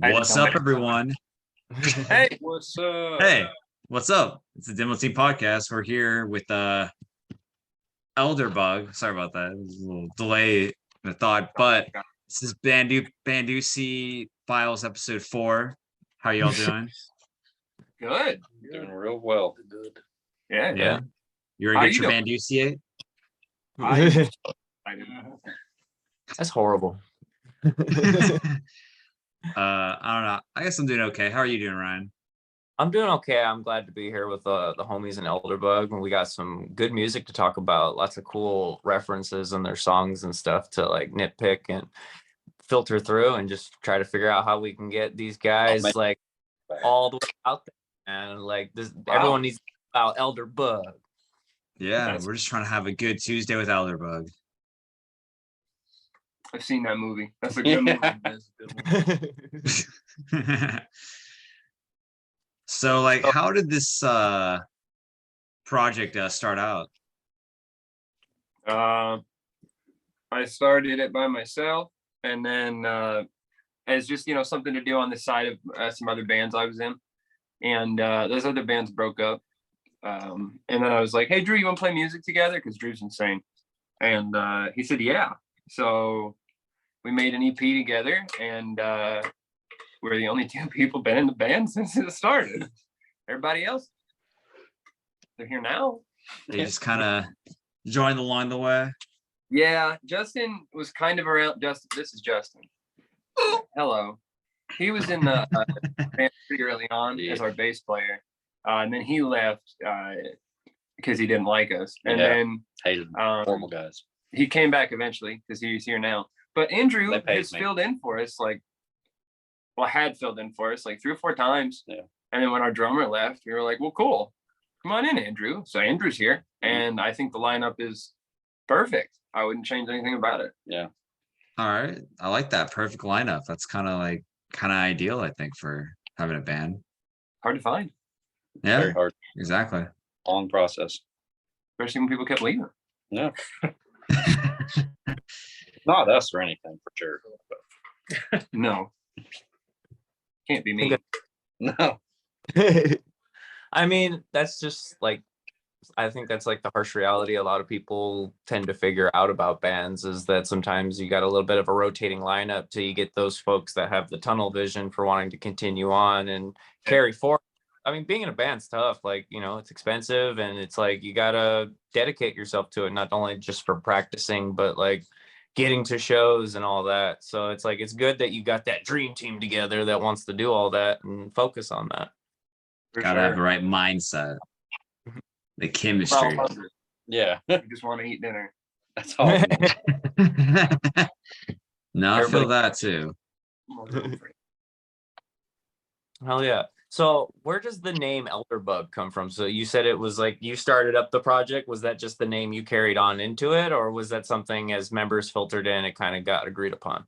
What's up, everyone? Hey, what's up? Hey, what's up? It's the Demo Team Podcast. We're here with Elderbug. Sorry about that. There's a little delay in the thought, but this is Bandussy Files episode 4. How y'all doing? Good. Doing real well. Good. Yeah. Yeah. You ready to get your Bandussy? I That's horrible. I don't know. I guess I'm doing okay. How are you doing, Ryan? I'm doing okay. I'm glad to be here with the homies in Elderbug, and we got some good music to talk about. Lots of cool references in their songs and stuff to like nitpick and filter through, and just try to figure out how we can get these guys like all the way out there. And like this, everyone needs to know about Elderbug. Yeah, we're just trying to have a good Tuesday with Elderbug. I've seen that movie. That's a good movie. That's a good one. So, like, how did this project start out? I started it by myself, and then as just something to do on the side of some other bands I was in, and those other bands broke up, and then I was like, "Hey, Drew, you want to play music together?" Because Drew's insane, and he said, "Yeah." So we made an EP together, and we're the only two people been in the band since it started. Everybody else, they're here now. They just kind of joined along the way. Yeah, Justin was kind of around. This is Justin. Hello. He was in the band pretty early on as our bass player, and then he left because he didn't like us. And then hated normal guys. He came back eventually because he's here now. But Andrew has filled in for us, had filled in for us like 3 or 4 times. Yeah. And then when our drummer left, we were like, well, cool. Come on in, Andrew. So Andrew's here. And I think the lineup is perfect. I wouldn't change anything about it. Yeah. All right. I like that perfect lineup. That's kind of ideal, I think, for having a band. Hard to find. Yeah. Very hard. Exactly. Long process. Especially when people kept leaving. Yeah. Not us or anything, for sure. No. Can't be me. No. I mean, that's just like, I think that's like the harsh reality a lot of people tend to figure out about bands, is that sometimes you got a little bit of a rotating lineup till you get those folks that have the tunnel vision for wanting to continue on and carry forward. I mean, being in a band's tough. Like, it's expensive, and it's like you gotta dedicate yourself to it, not only just for practicing, but like getting to shows and all that. So it's like, it's good that you got that dream team together that wants to do all that and focus on that. Gotta have the right mindset. The chemistry. Yeah. You just want to eat dinner. That's all. No, I feel that too. Hell yeah. So where does the name Elderbug come from? So you said it was like you started up the project. Was that just the name you carried on into it, or was that something as members filtered in, it kind of got agreed upon?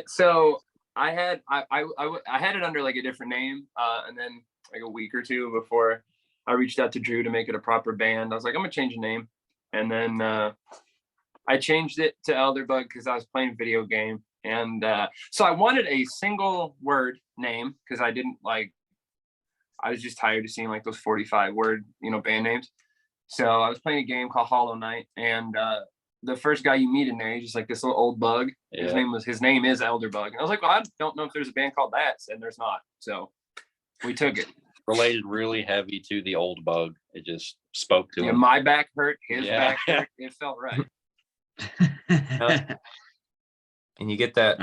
So I had it under like a different name, and then like a week or two before I reached out to Drew to make it a proper band. I was like, I'm gonna change the name, and then I changed it to Elderbug because I was playing a video game. And so I wanted a single word name because I was just tired of seeing like those 45 word, band names. So I was playing a game called Hollow Knight, and the first guy you meet in there, he's just like this little old bug. Yeah. His name is Elderbug. And I was like, well, I don't know if there's a band called that, and there's not. So we took it. Related really heavy to the old bug. It just spoke to him. My back hurt, his back hurt. It felt right. And you get that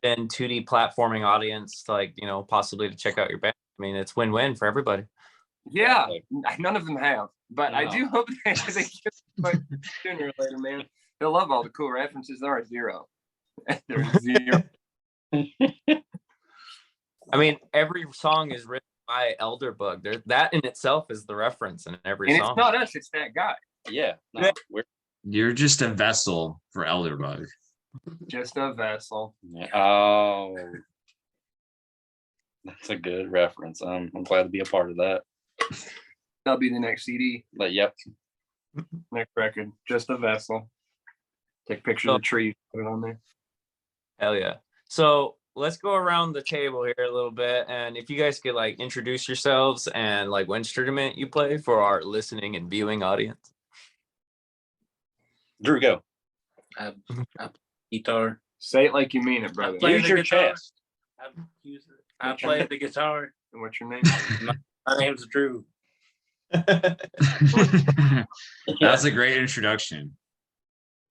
then 2D platforming audience, like, possibly to check out your band. I mean, it's win-win for everybody. Yeah, none of them have, but I do hope they get sooner or later, man. They'll love all the cool references. There are zero. There's zero. I mean, every song is written by Elderbug. That in itself is the reference in every song. And it's not us, it's that guy. Yeah. No, You're just a vessel for Elderbug. Just a vessel. Yeah. Oh, that's a good reference. I'm glad to be a part of that. That'll be the next CD. But yep. Next record. Just a vessel. Take pictures of the tree, put it on there. Hell yeah. So let's go around the table here a little bit, and if you guys could like introduce yourselves and like what instrument you play for our listening and viewing audience. Drew, go. I play guitar. Say it like you mean it, brother. play Use the your guitar. chest. I play the guitar. And what's your name? My name's Drew. That's a great introduction.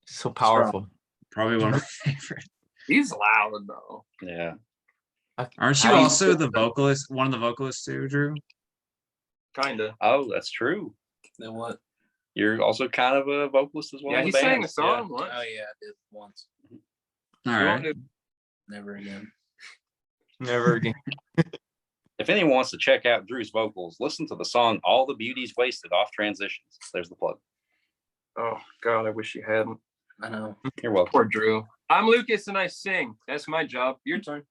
So powerful. Probably one of my favorite. He's loud though. Yeah. Aren't you I- also the vocalist, one of the vocalists too, Drew? Kinda. Oh, that's true. Then what? You're also kind of a vocalist as well. Yeah, in he the sang a band. song once. Oh yeah, I did once. All You won't right. do- Never again. Never again. If anyone wants to check out Drew's vocals, listen to the song "All the Beauty's Wasted" off Transitions. There's the plug. Oh God, I wish you hadn't. I know. You're welcome. Poor Drew. I'm Lucas and I sing. That's my job. Your turn.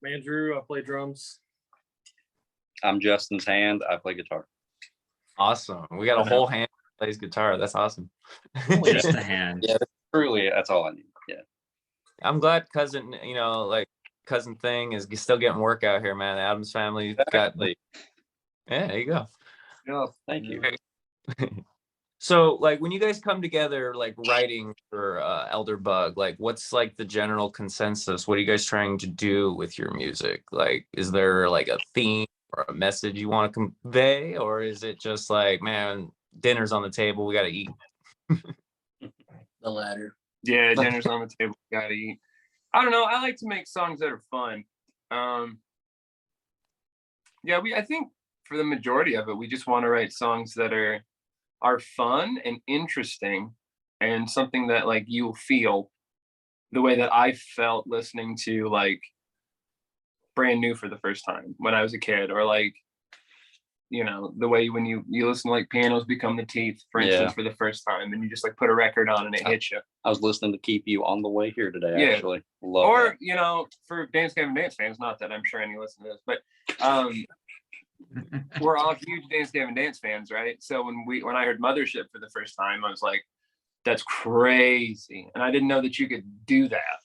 Man, Drew, I play drums. I'm Justin's hand. I play guitar. Awesome. We got a whole hand that plays guitar. That's awesome. Just a hand. Yeah. Truly, that's all I need. Yeah. I'm glad cousin, cousin thing is still getting work out here, man. The Adams family got like, yeah, there you go. Yeah. Thank you. So like when you guys come together, like writing for Elderbug, like what's like the general consensus? What are you guys trying to do with your music? Like, is there like a theme or a message you want to convey? Or is it just like, man, dinner's on the table, we got to eat? The latter. Yeah, dinner's on the table. Gotta eat. I don't know. I like to make songs that are fun. Yeah, I think for the majority of it, we just want to write songs that are fun and interesting and something that like you'll feel the way that I felt listening to like Brand New for the first time when I was a kid, or like, the way when you listen to like Pianos Become the Teeth, for instance, for the first time, and you just like put a record on and it hits you. I was listening to Keep You on the way here today. Yeah. Actually, love Or that. for Dance Gavin Dance fans, not that I'm sure any listen to this, but we're all huge Dance Gavin Dance fans, right? So when I heard Mothership for the first time, I was like, that's crazy, and I didn't know that you could do that.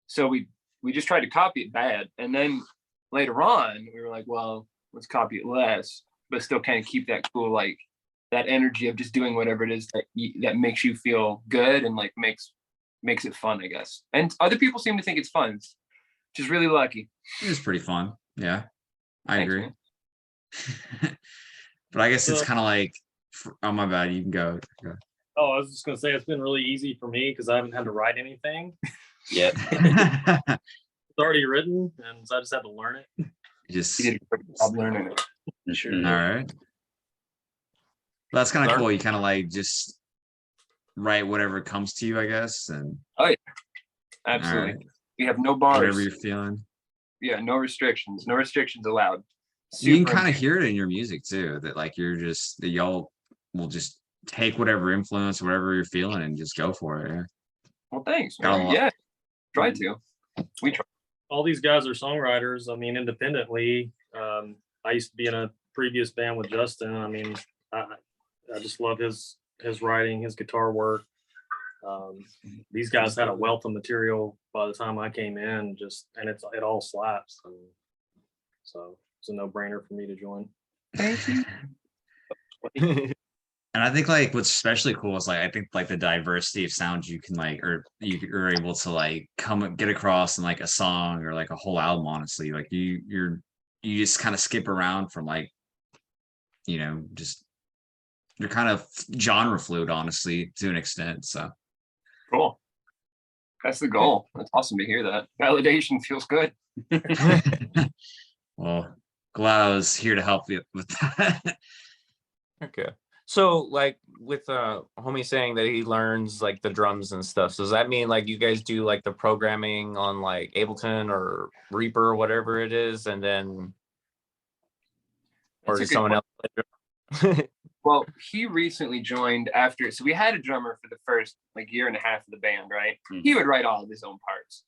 So we just tried to copy it bad, and then later on we were like, well, let's copy it less, but still kind of keep that cool, like that energy of just doing whatever it is that makes you feel good and like makes it fun, I guess. And other people seem to think it's fun, which is really lucky. It was pretty fun. Yeah, I Thanks, agree. man. But I guess it's kind of like, oh my bad, you can go. Oh, I was just gonna say it's been really easy for me because I haven't had to write anything. Yeah. It's already written, and so I just had to learn it. Just You did a great job learning it. Sure. all right. That's kind of Sorry. cool. You kind of like just write whatever comes to you, I guess, and Absolutely. Alright. We have no bars. whatever you're feeling. Yeah, no restrictions. No restrictions allowed. You can Super kind of hear it in your music too, that like that y'all will just take whatever influence, whatever you're feeling, and just go for it. Yeah. Well, thanks, Got a man. lot. Yeah, try to. We try. All these guys are songwriters. I mean, independently. I used to be in a previous band with Justin. I mean, I just love his writing, his guitar work. These guys had a wealth of material by the time I came in, and it all slaps. So it's a no-brainer for me to join. Thank you. And I think like what's especially cool is like I think like the diversity of sounds you can like, or you're able to like get across in like a song or like a whole album. Honestly, like you just kind of skip around from like, just you're kind of genre fluid, honestly, to an extent. So Cool. That's the goal. That's awesome to hear that. Validation feels good. well, glad I was here to help you with that. Okay. So like with homie saying that he learns like the drums and stuff, so does that mean like you guys do like the programming on like Ableton or Reaper or whatever it is, and then or That's a does good someone else? Well, he recently joined after, so we had a drummer for the first like year and a half of the band, right? Mhm. He would write all of his own parts.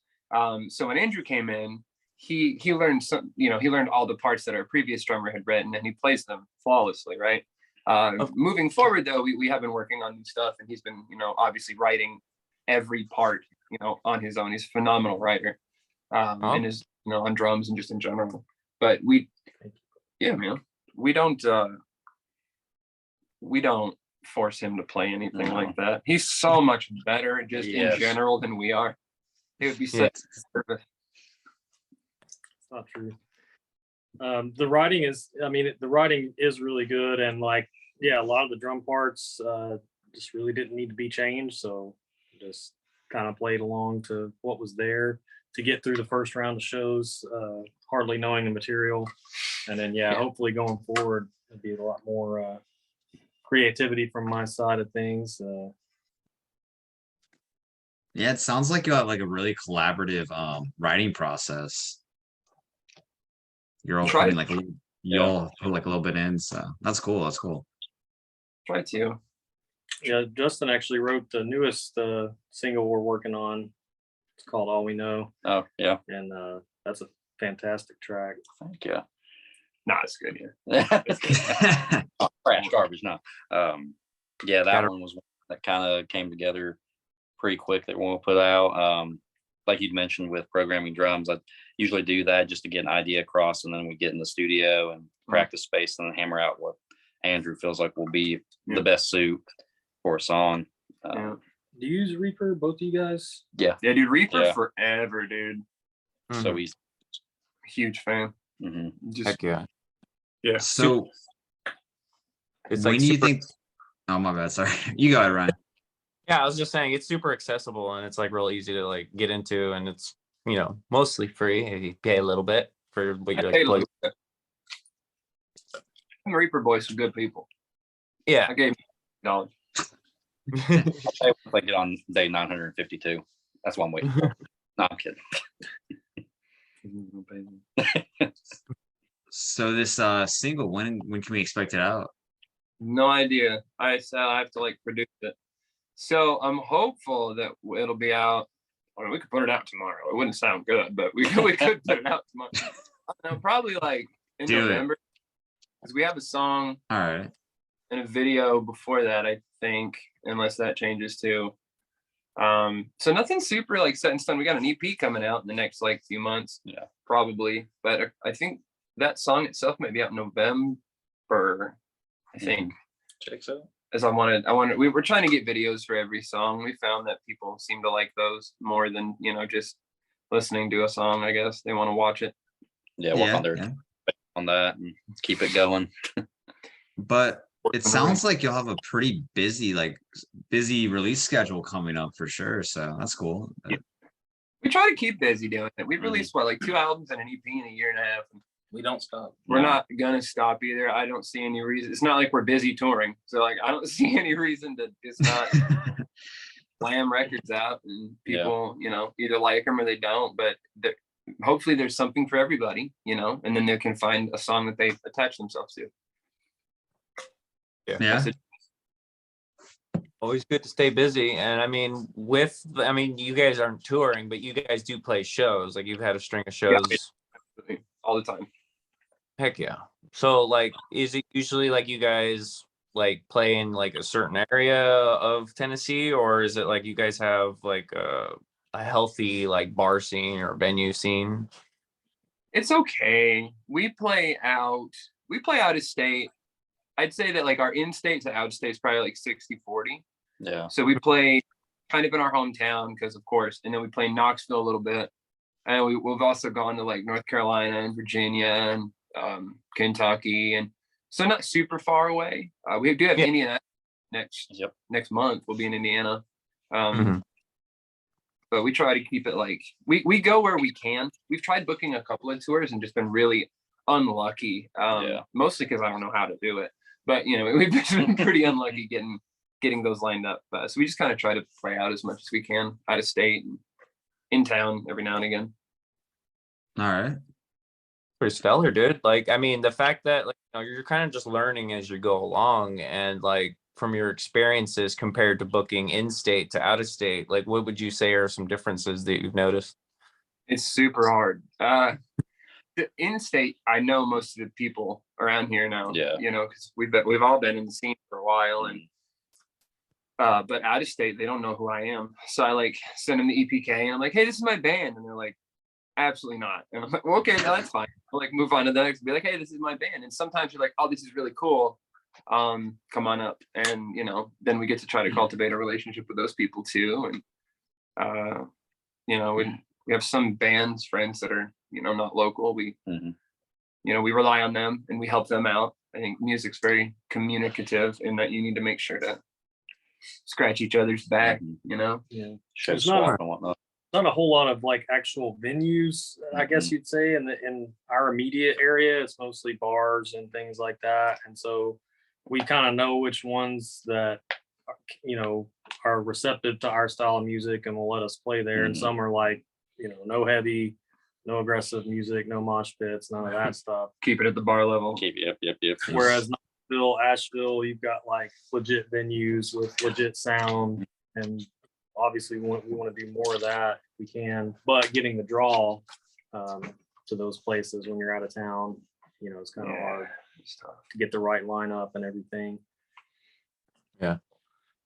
So when Andrew came in, he learned he learned all the parts that our previous drummer had written, and he plays them flawlessly, right? Moving forward though, we have been working on new stuff, and he's been, obviously writing every part on his own. He's a phenomenal writer, Oh. and is on drums and just in general. But yeah, man, we don't force him to play anything No. like that. He's so much better just Yes. in general than we are. It would be such a service. It's not true. The writing is really good, and like, yeah, a lot of the drum parts just really didn't need to be changed, so just kind of played along to what was there to get through the first round of shows, hardly knowing the material, and then hopefully going forward it'll be a lot more creativity from my side of things. Yeah, it sounds like you have like a really collaborative writing process. You're all Try putting to- like you Yeah. all put like a little bit in, so that's cool. That's cool. Try to. Yeah, Justin actually wrote the newest single we're working on. It's called All We Know, Oh, yeah. and that's a fantastic track. Thank you. Nah, it's good. Yeah. Trash garbage. No. Yeah, that Gotta- one was one that kind of came together pretty quick that we'll put out. Like you'd mentioned with programming drums, I usually do that just to get an idea across, and then we get in the studio and practice space and then hammer out what Andrew feels like will be the best suit for a song. Yeah. Do you use Reaper, both of you guys? Yeah, dude, Reaper Yeah. forever, dude. So Mhm. he's Huge fan. mhm. Just Heck yeah. yeah. So It's when like do you super, think? Oh my bad. Sorry. You got it, Ryan. yeah, I was just saying it's super accessible and it's like real easy to like get into, and it's mostly free if you pay a little bit for what I you paid like a plug. little bit. Reaper boys are good people. Yeah. I gave $1. I like it on day 952. That's one waiting for. No, I'm kidding. So this single, when can we expect it out? No idea. I have to like produce it. So I'm hopeful that it'll be out. I mean, we could put it out tomorrow. It wouldn't sound good, but we could put it out tomorrow. I don't know, probably like in Do it. November, because we have a song All right. and a video before that, I think, unless that changes too. So nothing super like set in stone. We got an EP coming out in the next like few months. Yeah. Probably. But I think that song itself may be out in November, I think. Check so. As we were trying to get videos for every song. We found that people seem to like those more than, just listening to a song, I guess. They want to watch it. Yeah, work on on that and keep it going. But it sounds like you'll have a pretty busy release schedule coming up for sure. So that's cool. Yeah. We try to keep busy doing it. We released like 2 albums and an EP in a year and a half. We don't stop. We're not gonna stop either. I don't see any reason. It's not like we're busy touring, so like I don't see any reason to just not slam records out and people, either like them or they don't. But hopefully, there's something for everybody, and then they can find a song that they attach themselves to. Yeah. Always good to stay busy. And I mean, you guys aren't touring, but you guys do play shows. Like you've had a string of shows. Yeah, all the time. Heck yeah. So like, is it usually like you guys like play in like a certain area of Tennessee, or is it like you guys have like a healthy like bar scene or venue scene? It's okay. We play out of state. I'd say that like our in-state to out-state is probably like 60-40. Yeah. So we play kind of in our hometown because of course, and then we play Knoxville a little bit. And we've also gone to like North Carolina and Virginia and Kentucky, and so not super far away. We do have Indiana next month. We'll be in Indiana. But we try to keep it like we go where we can. We've tried booking a couple of tours and just been really unlucky. Mostly because I don't know how to do it. But we've been pretty unlucky getting those lined up. So we just kind of try to play out as much as we can out of state and in town every now and again. All right. Pretty stellar, dude. Like, I mean, the fact that like you're kind of just learning as you go along, and like from your experiences compared to booking in-state to out-of-state, like what would you say are some differences that you've noticed? It's super hard. The in-state, I know most of the people around here now. Yeah. Because we've all been in the scene for a while, and But out of state, they don't know who I am. So I like send them the EPK and I'm like, hey, this is my band. And they're like, absolutely not. And I'm like, well, okay, no, that's fine. I'll like move on to the next and be like, hey, this is my band. And sometimes you're like, oh, this is really cool. Come on up. And you know, then we get to try to cultivate a relationship with those people too. And you know, we have some bands friends that are, you know, not local. We you know, we rely on them and we help them out. I think music's very communicative in that you need to make sure to scratch each other's back, you know. Yeah. Show It's not swap and whatnot. not a whole lot of like actual venues, I guess you'd say, in our immediate area. It's mostly bars and things like that. And so we kind of know which ones that, you know, are receptive to our style of music and will let us play there. And some are like, you know, no heavy, no aggressive music, no mosh pits, none of that stuff. Keep it at the bar level. Yep. Whereas Knoxville, Asheville, you've got like legit venues with legit sound, and obviously we want to do more of that if we can. But getting the draw to those places when you're out of town, you know, it's kind of hard to get the right lineup and everything. Yeah.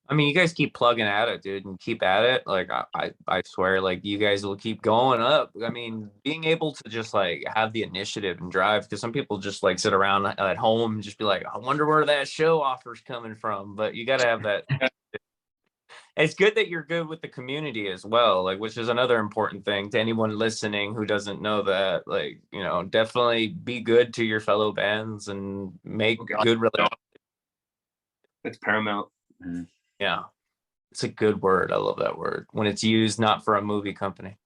I mean, you guys keep plugging at it, dude, and keep at it. Like I swear, like you guys will keep going up. I mean, being able to just like have the initiative and drive, because some people just like sit around at home and just be like, I wonder where that show offer's coming from. But you got to have that. It's good that you're good with the community as well, like, which is another important thing to anyone listening who doesn't know that. Like, you know, definitely be good to your fellow bands and make good relationships. It's paramount. Yeah, it's a good word. I love that word when it's used not for a movie company.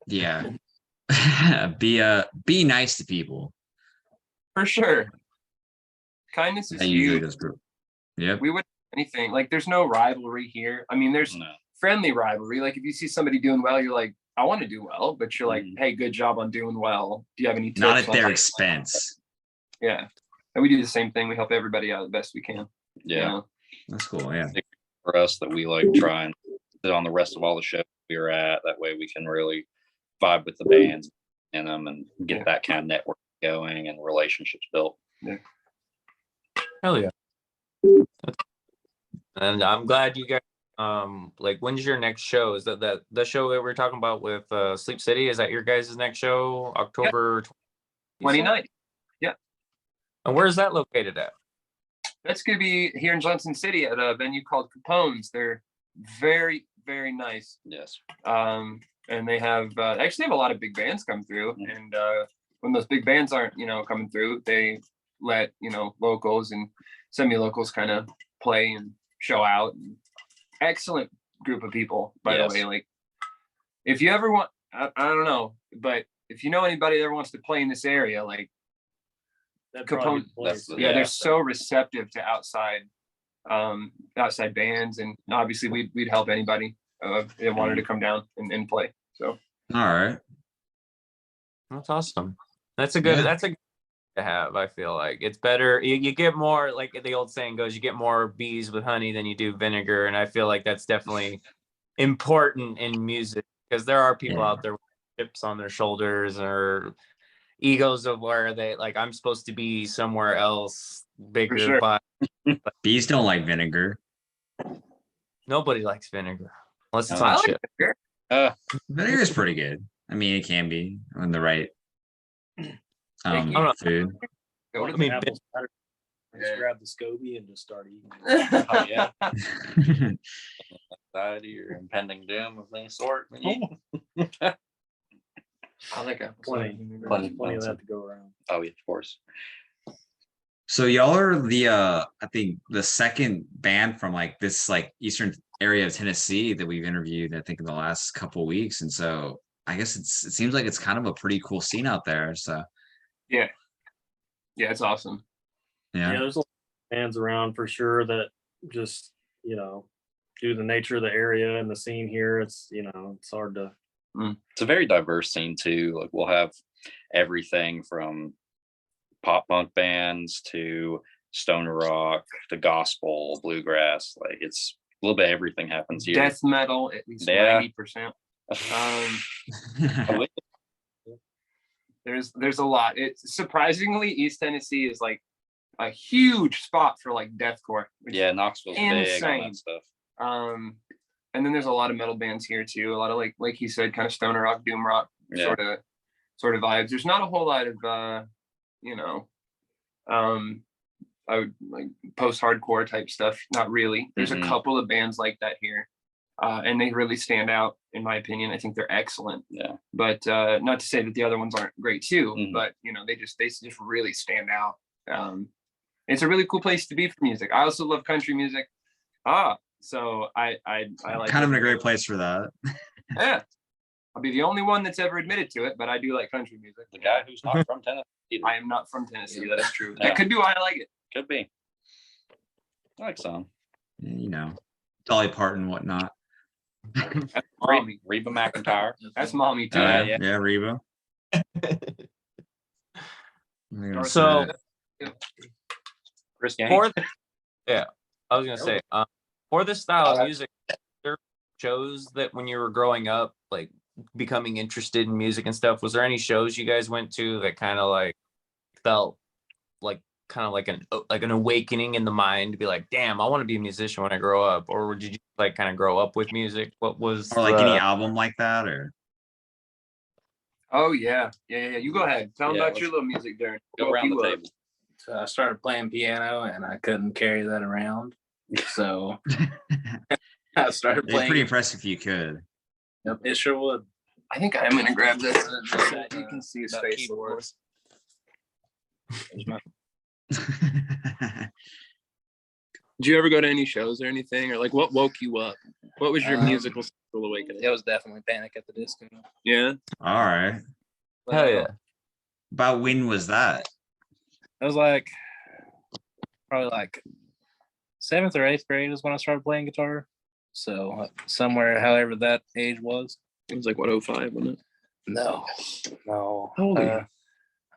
Yeah. Be nice to people. For sure. Kindness is That usually huge. does group. Yep. We wouldn't do anything. Like there's no rivalry here. I mean, there's friendly rivalry. Like if you see somebody doing well, you're like, I want to do well, but you're like, hey, good job on doing well. Do you have any tips? Not at on their how- expense. Yeah. And we do the same thing. We help everybody out the best we can. Yeah. You know? That's cool. Yeah. For us that we like try and sit on the rest of all the shows we are at. That way we can really vibe with the bands in them and get that kind of network going and relationships built. Yeah. Hell yeah. And I'm glad you guys like, when's your next show? Is that the show that we're talking about with Sleep City? Is that your guys' next show? October 29th. Yeah. And where's that located at? That's gonna be here in Johnson City at a venue called Capone's. They're very, very nice. Yes. And they have actually have a lot of big bands come through. And when those big bands aren't, you know, coming through, they let, you know, locals and semi-locals kind of play and show out. And excellent group of people, by the way. Like if you ever want, I don't know, but if you know anybody that ever wants to play in this area, like Capone, they're so receptive to outside bands, and obviously we'd help anybody if they wanted to come down and play. So all right, that's awesome. That's a good to have. I feel like it's better. You get more, like the old saying goes, you get more bees with honey than you do vinegar, and I feel like that's definitely important in music, because there are people out there with chips on their shoulders or egos of where they like, I'm supposed to be somewhere else bigger. Sure. But bees don't like vinegar. Nobody likes vinegar unless it's I on like chip. vinegar. Vinegar is pretty good. I mean, it can be on the right food. I mean, just grab the SCOBY and just start eating. Oh yeah. Anxiety or impending doom of any sort. I like apple Plenty of that to go around. Oh yeah, of course. So y'all are the I think the second band from like this like eastern area of Tennessee that we've interviewed, I think, in the last couple of weeks. And so I guess it seems like it's kind of a pretty cool scene out there. So yeah, it's awesome. Yeah, there's a lot of bands around for sure that just, you know, due to the nature of the area and the scene here, it's, you know, it's hard to. It's a very diverse scene too. Like we'll have everything from pop punk bands to stoner rock to gospel, bluegrass. Like it's a little bit everything happens here. Death metal, at least 90%. There's a lot. It's surprisingly, East Tennessee is like a huge spot for like deathcore. which Yeah, Knoxville's big on insane. that stuff. And then there's a lot of metal bands here too. A lot of like he said, kind of stoner rock, doom rock Yeah. sort of vibes. There's not a whole lot of I would like post-hardcore type stuff. Not really. There's a couple of bands like that here. And they really stand out in my opinion. I think they're excellent. Yeah. But not to say that the other ones aren't great too, but they just really stand out. It's a really cool place to be for music. I also love country music. So I like kind of in a great place for that. Yeah. I'll be the only one that's ever admitted to it, but I do like country music. The guy who's not from Tennessee either. I am not from Tennessee. That is true. Yeah. That could be why I like it. Could be. I like some. Dolly Parton, whatnot. That's mommy. Reba McEntire. That's mommy too. Yeah, Reba. So Chris Gaines. I was gonna say, for this style of music, there shows that when you were growing up, like becoming interested in music and stuff, was there any shows you guys went to that kind of like felt like kind of like an awakening in the mind to be like, damn, I want to be a musician when I grow up? Or did you like kind of grow up with music? What was or like any album like that, or Oh yeah. You go ahead. Tell them about your little music journey. Go around the table. So I started playing piano and I couldn't carry that around. So I started it's playing. pretty impressive if you could. Yep, it sure would. I think I'm gonna grab this so that you can see his face. keyboards. Did you ever go to any shows or anything, or like what woke you up? What was your musical awakening? It was definitely Panic at the Disco. Yeah. All right. Hell yeah. About when was that? It was like probably like 7th or 8th grade is when I started playing guitar. So somewhere, however that age was. It was like what, 05, wasn't it? No. How old are you?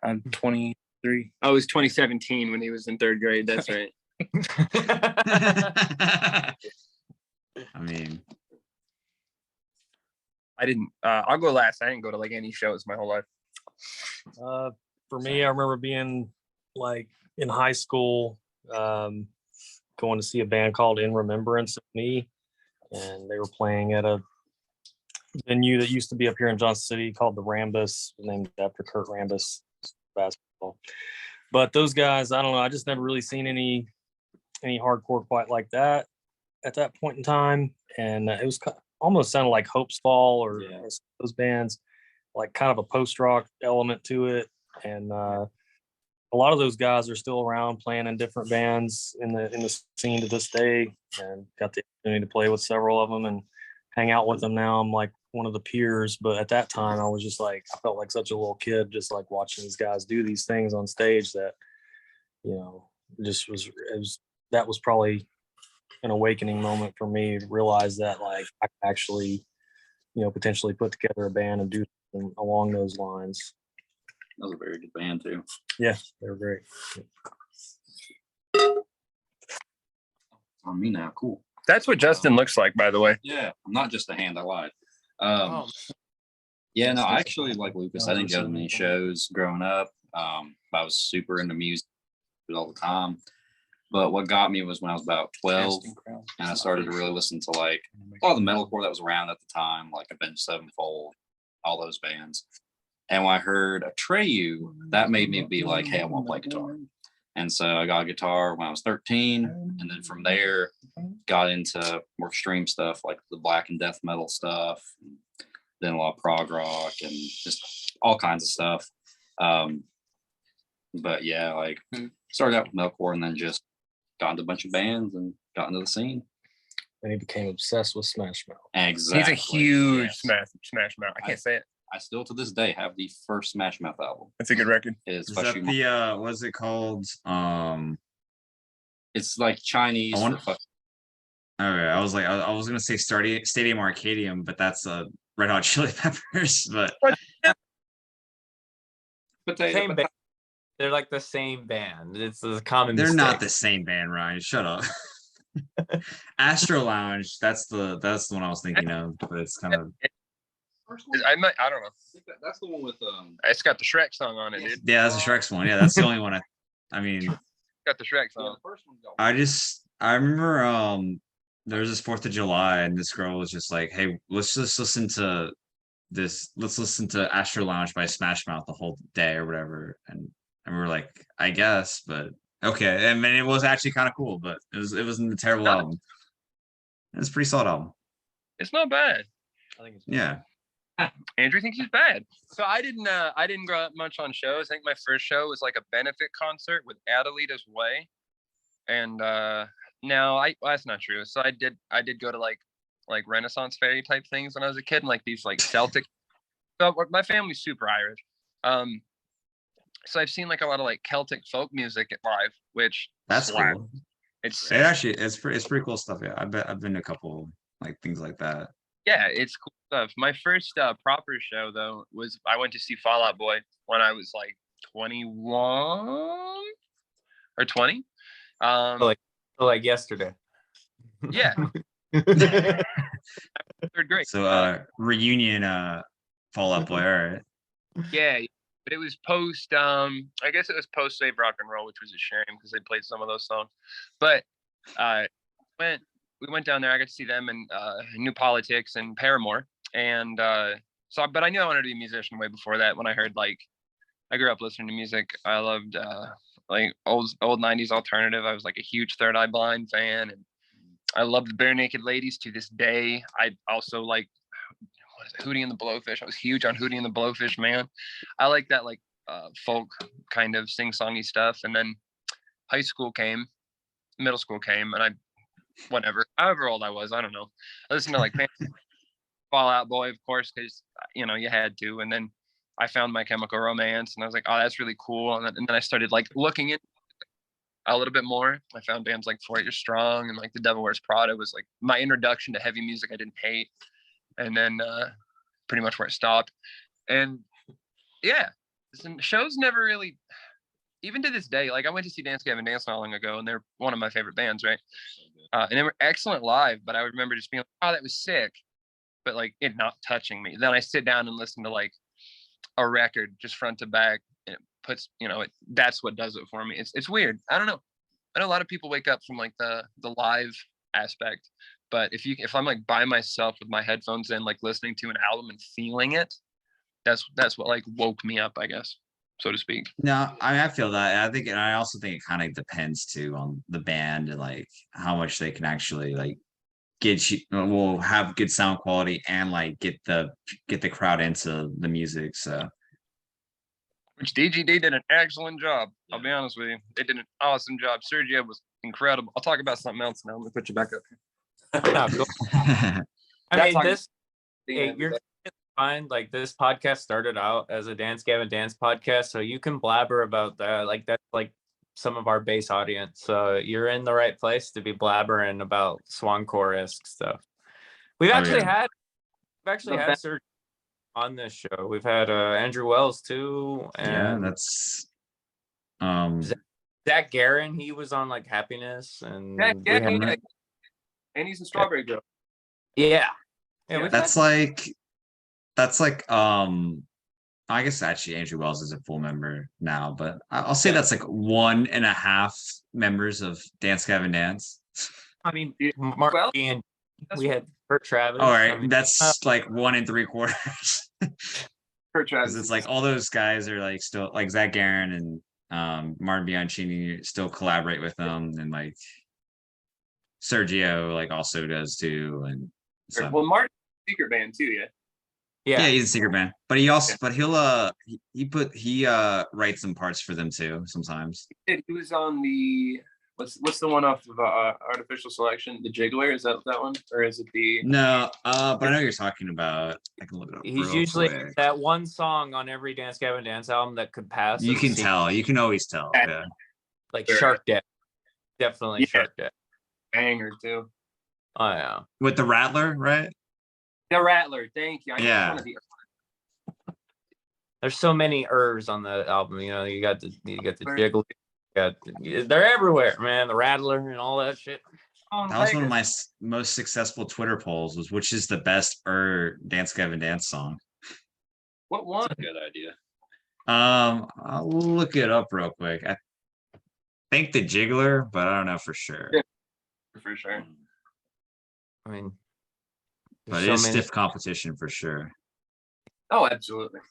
I'm 23. I was 2017 when he was in 3rd grade. That's right. I mean, I didn't. I'll go last. I didn't go to like any shows my whole life. For me, I remember being like in high school, going to see a band called In Remembrance of Me, and they were playing at a venue that used to be up here in Johnson City called the Rambus, named after Kurt Rambus basketball. But those guys, I don't know, I just never really seen any hardcore quite like that at that point in time, and it was almost sounded like Hope's Fall or those bands, like kind of a post rock element to it. And a lot of those guys are still around playing in different bands in the scene to this day, and got the opportunity to play with several of them and hang out with them. Now I'm like one of the peers, but at that time I was just like, I felt like such a little kid just like watching these guys do these things on stage that, just that was probably an awakening moment for me to realize that like I could actually, potentially put together a band and do something along those lines. That was a very good band too. Yeah, they were great. On me now, cool. That's what Justin looks like, by the way. Yeah, I'm not just a hand. I lied. Oh. Yeah, no, I actually like Lucas. I didn't go to many shows growing up. I was super into music all the time. But what got me was when I was about 12, and I started to really listen to like all the metalcore that was around at the time, like Avenged Sevenfold, all those bands. And when I heard Atreyu, that made me be like, hey, I want to play guitar. And so I got a guitar when I was 13. And then from there, got into more extreme stuff like the black and death metal stuff, then a lot of prog rock and just all kinds of stuff. But yeah, like started out with metalcore and then just got into a bunch of bands and got into the scene. And he became obsessed with Smash Mouth. Exactly. He's a huge Smash Mouth. I can't say it. I still to this day have the first Smash Mouth album. That's a good record. Is is that the what's it called? It's like Chinese. Okay, I was like, I was gonna say Stadium Arcadium, but that's Red Hot Chili Peppers. But Same band. They're like the same band. It's a common they're mistake. not the same band, Ryan. Shut up. Astro Lounge. That's the one I was thinking of, but it's kind of. I don't know. That's the one with It's got the Shrek song on it, dude. Yeah, that's a Shrek's one. Yeah, that's the only one. I mean, Got the Shrek song. I remember there was this 4th of July and this girl was just like, hey, let's listen to Astro Lounge by Smash Mouth the whole day or whatever. And we were like, I guess, but okay. I mean, it was actually kind of cool, but it wasn't a terrible album. It was a pretty solid album. It's not bad. I think it's Yeah. Andrew thinks he's bad. So I didn't grow up much on shows. I think my first show was like a benefit concert with Adelita's Way. And no, that's not true. So I did go to like Renaissance fairy type things when I was a kid, and like these like Celtic. So my family's super Irish. So I've seen like a lot of like Celtic folk music live, which That's slaps. cool. It's It's pretty cool stuff. Yeah, I've been to a couple like things like that. Yeah, it's cool stuff. My first proper show though was I went to see Fall Out Boy when I was like 21 or 20. Like yesterday. Yeah, third grade. So reunion Fall Out Boy, all right. Yeah, but it was post. I guess it was post Save Rock and Roll, which was a shame because they played some of those songs. But we went down there. I got to see them and New Politics and Paramore, and but I knew I wanted to be a musician way before that. When I heard like, I grew up listening to music. I loved like old 90s alternative. I was like a huge Third Eye Blind fan, and I love the Bare Naked Ladies to this day. I also like, what is it, Hootie and the Blowfish. I was huge on Hootie and the Blowfish, man. I like that like folk kind of sing-songy stuff. And then high school came, middle school came, and however old I was, I don't know. I listened to like Fall Out Boy, of course, because you had to. And then I found My Chemical Romance, and I was like, oh, that's really cool. And then I started like looking in a little bit more. I found bands like 4 Year Strong and like The Devil Wears Prada was like my introduction to heavy music I didn't hate. And then pretty much where it stopped. And yeah, shows never really, even to this day, like I went to see Dance Gavin Dance not long ago, and they're one of my favorite bands, right? And they were excellent live, but I remember just being like, oh, that was sick, but like it not touching me. Then I sit down and listen to like a record just front to back, and it puts, that's what does it for me. It's weird. I don't know. I know a lot of people wake up from like the live aspect, but if I'm like by myself with my headphones in, like listening to an album and feeling it, that's what like woke me up, I guess, so to speak. No, I feel that. And I also think it kind of depends too on the band and like how much they can actually like will have good sound quality and like get the crowd into the music. So which DGD did an excellent job. I'll be honest with you. They did an awesome job. Sergio was incredible. I'll talk about something else now. Let me put you back up here. No, cool. I mean, you're fine. Like this podcast started out as a Dance Gavin Dance podcast, so you can blabber about that. Like that's like some of our base audience. So you're in the right place to be blabbering about Swancore-esque stuff. We've actually had Sergio on this show. We've had Andrew Wells too, and yeah, that's Zach Guerin. He was on like Happiness, and and he's a Strawberry Girl. Yeah, that's like I guess actually Andrew Wells is a full member now, but I'll say that's like 1.5 members of Dance Gavin Dance. I mean, Marky and we had Kurt Travis. All right, I mean, that's like 1 3/4. Kurt Travis. It's like all those guys are like still like Zach Guerin and Martin Bianchini still collaborate with them, and like Sergio like also does too, and so. Well, Martin's a secret band too, yeah. Yeah, he's a secret band, but he also, but he writes some parts for them too sometimes. He was on the what's the one off of Artificial Selection, the Jiggler? Is that one, or is it the? No, but I know you're talking about. I can look it up. He's usually that one song on every Dance Gavin Dance album that could pass. You can tell. You can always tell. Yeah. Like Shark Death, definitely Shark Death. Banger too. Oh yeah. With the Rattler, right? The Rattler, thank you. There's so many on the album. You got the Jiggler. They're everywhere, man. The Rattler and all that shit. That was one of my most successful Twitter polls. Was which is the best Dance Gavin Dance song? What one? That's a good idea. I'll look it up real quick. think the Jiggler, but I don't know for sure. Yeah. For sure. I mean, But there's it is so many. stiff competition for sure. Oh, absolutely.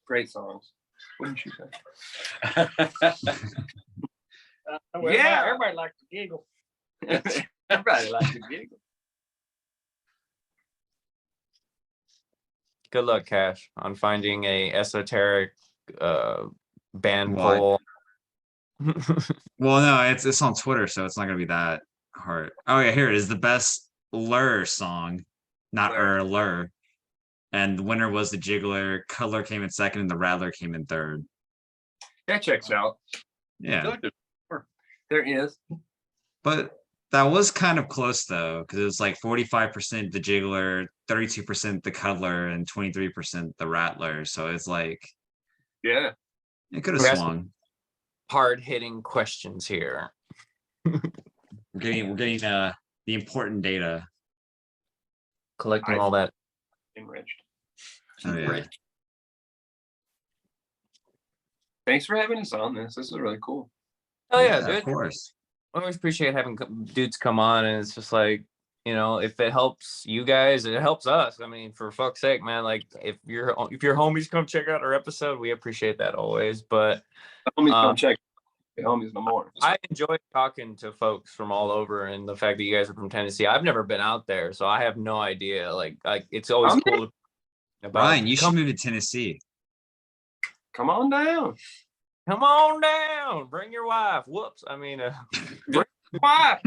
Great songs. Wouldn't you say? Yeah. Everybody likes to giggle. Everybody likes to giggle. Good luck, Cash, on finding a esoteric band What? poll. Well, no, it's on Twitter, so it's not gonna be that hard. Oh yeah, here it is. The best Lur song, not Lur. Lur. And the winner was the Jiggler. Color came in second, and the Rattler came in third. That checks out. I Yeah, feel like There is. but that was kind of close though, because it was like 45% the Jiggler, 32% the Cuddler, and 23% the Rattler. So it's like Yeah. it could have Yes. swung. Hard-hitting questions here. We're getting the important data. Collecting all that. Enriched. Oh yeah. Thanks for having us on this. This is really cool. Oh yeah, Of dude. course. I always appreciate having dudes come on, and it's just like, if it helps you guys, it helps us. I mean, for fuck's sake, man. Like, if your homies come check out our episode, we appreciate that always. But The homies don't check. The homies no more. I enjoy talking to folks from all over, and the fact that you guys are from Tennessee. I've never been out there, so I have no idea. Like it's always I'm cool. About Ryan, you should move to Tennessee. Come on down. come on down, bring your wife. Whoops, I mean, Wife,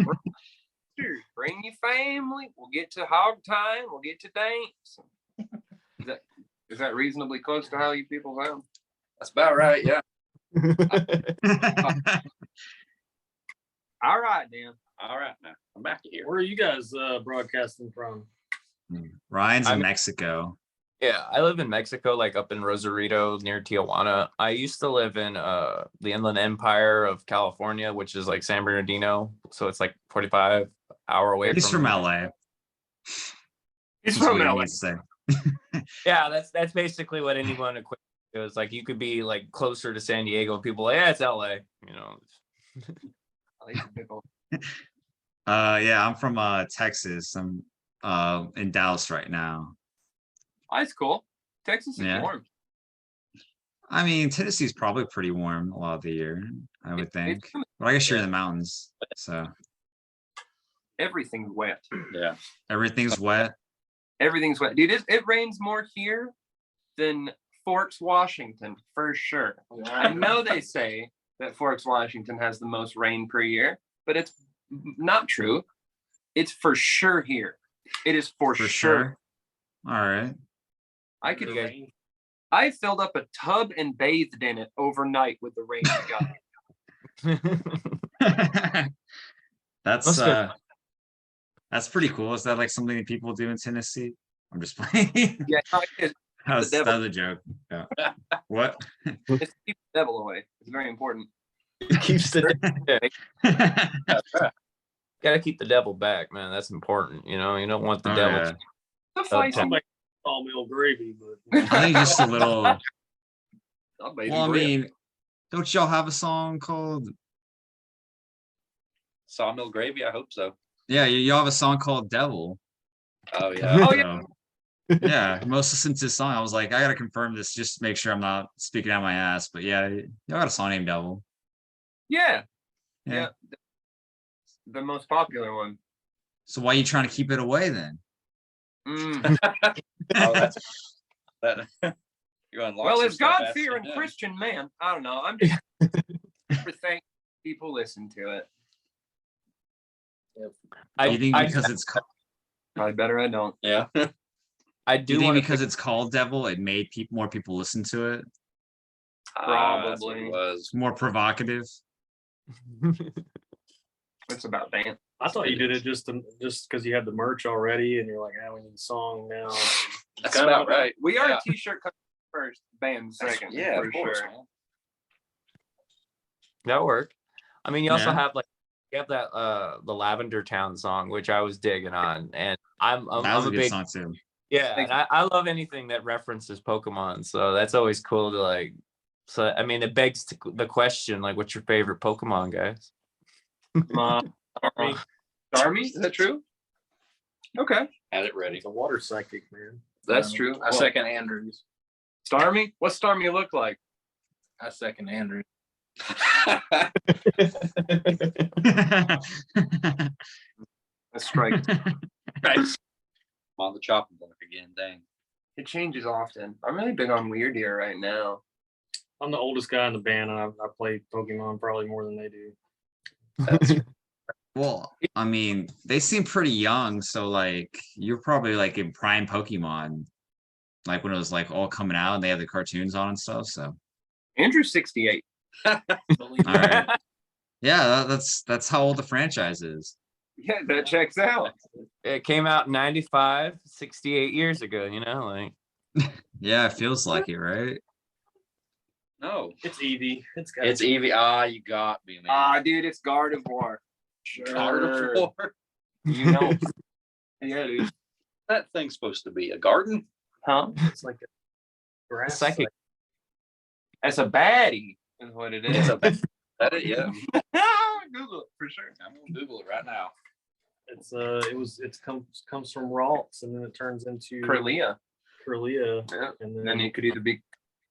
bring your family. We'll get to hog time. We'll get to dance. Is that reasonably close to how you people sound? that's about right. Yeah. All right, Dan. All right, now I'm back to here. Where are you guys broadcasting from? Ryan's in I'm- Mexico. Yeah, I live in Mexico, like up in Rosarito near Tijuana. I used to live in the Inland Empire of California, which is like San Bernardino. So it's like 45-hour away He's from LA. He's That's from what he LA. needs to say. Yeah, that's basically what anyone equates to. It's like you could be like closer to San Diego, and people are like, yeah, it's LA. Yeah, I'm from Texas. I'm in Dallas right now. That's cool. Texas is Yeah. warm. I mean, Tennessee's probably pretty warm a lot of the year, I would think. It's- But I guess you're in the mountains, so Everything's wet. Yeah. everything's wet. Everything's wet. Dude, it rains more here than Forks, Washington, for sure. I know they say that Forks, Washington has the most rain per year, but it's not true. It's for sure here. It is for For sure. sure. All right. I could. You guys- I filled up a tub and bathed in it overnight with the rain I got. That's Must have- that's pretty cool. Is that like something that people do in Tennessee? I'm just playing. Yeah, no, it's That devil. was a joke. Yeah. What? to keep the devil away. It's very important. keeps the That's right. gotta keep the devil back, man. That's important. You don't want the Oh, devil. yeah. The fight. town. Like sawmill gravy, but I think just a little. I'll bathe Well, I in bread. mean, don't y'all have a song called? Sawmill gravy. I hope so. Yeah, y'all have a song called "Devil." Oh yeah. Oh, yeah. So, yeah. Most listened to this song. I was like, I gotta confirm this just to make sure I'm not speaking out my ass. But yeah, y'all got a song named "Devil." Yeah. Yeah. Yeah. The most popular one. So why are you trying to keep it away then? Mm. Oh, that's that. You're on Well, lots of as stuff God-fearing after that. Christian man, I don't know. I'm just for thank people listen to it. You think because it's Probably better I don't. Yeah. I do do you think want because it's called "Devil" it made more people listen to it? That's what Probably. it was. It's more provocative. It's about dance. I thought you did it just because you had the merch already, and you're like, we need a song now. That's about right. We are Yeah. a t-shirt company first, band second. Yeah, for of course, sure. man. that work. I mean, you also Yeah. have that the Lavender Town song, which I was digging on, and I'm That was I'm a a good big song too. yeah, and I love anything that references Pokemon, so that's always cool to So I mean, it begs the question, like, what's your favorite Pokemon, guys? Starmie, is that true? Okay, Had it ready. It's a water psychic, man. that's true. I second Andrews. Starmie. What's Starmie look like? I second Andrews. That's strike. Right. I'm on the chopping block again. Dang. It changes often. I'm really big on Weird Ear right now. I'm the oldest guy in the band, and I play Pokemon probably more than they do. That's Well, I mean, they seem pretty young, so like you're probably like in prime Pokemon, like when it was like all coming out and they had the cartoons on and stuff. So Andrew's 68. all right, yeah, that's how old the franchise is. Yeah, that checks out. It came out in 95, 68 years ago, you know, like. Yeah, it feels like it, right? no. It's Eevee. It's Eevee. Ah, you got me, man. Ah, dude, it's Gardevoir. Gardevoir. You know. Yeah, dude. That thing's supposed to be a garden. Huh? It's like a grass. Psychic. That's a baddie, is what it It's is. a that it, yeah. Google it for sure. I'm gonna Google it right now. It's it comes from Ralts, and then it turns into Curlia. Curlia, Yeah. and And then then it could either be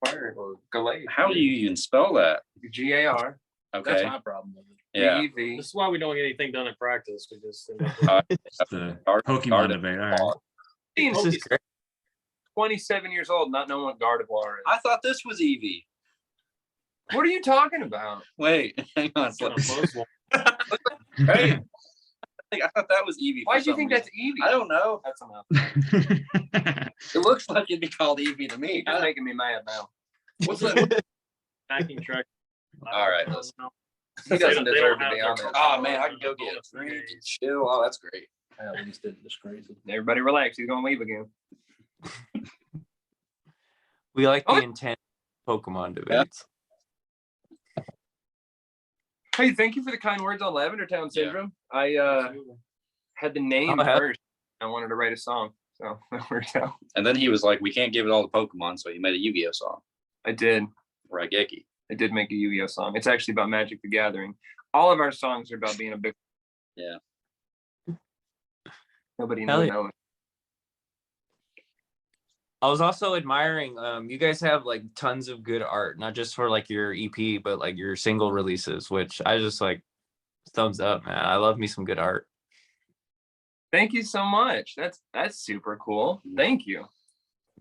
Fire or Galate. How do you even spell that? Gar. That's Okay. my problem with it. Yeah. EV. this is why we don't get anything done in practice. We just It's the Pokemon debate. All right. This is great. 27 years old, not knowing what Gardevoir is. I thought this was Eevee. What are you talking about? Wait, hang on. It's gonna close one. Hey, I thought that was Eevee. Why do you think that's Eevee? I don't know. That's enough. It looks like it'd be called Eevee to me. You're making me mad now. What's that? Backing track. All right, I don't let's- know. He doesn't They deserve don't to be have on their this. Oh man, I can go get a drink and chill. Oh, that's great. I at least didn't disgrace it. Everybody relax. He's going to leave again. We like Oh. the intense Pokemon debates. Hey, thank you for the kind words on Lavender Town Syndrome. I Absolutely. had the name Oh, hell. first. I wanted to write a song. So that worked out. And then he was like, "We can't give it all to Pokemon," so he made a Yu-Gi-Oh song. I did. Raigeki. I did make a Yu-Gi-Oh song. It's actually about Magic the Gathering. All of our songs are about being a big. Yeah. Nobody Hell knows. yeah. I was also admiring, you guys have like tons of good art, not just for like your EP, but like your single releases, which I just like thumbs up, man. I love me some good art. Thank you so much. That's super cool. Thank you.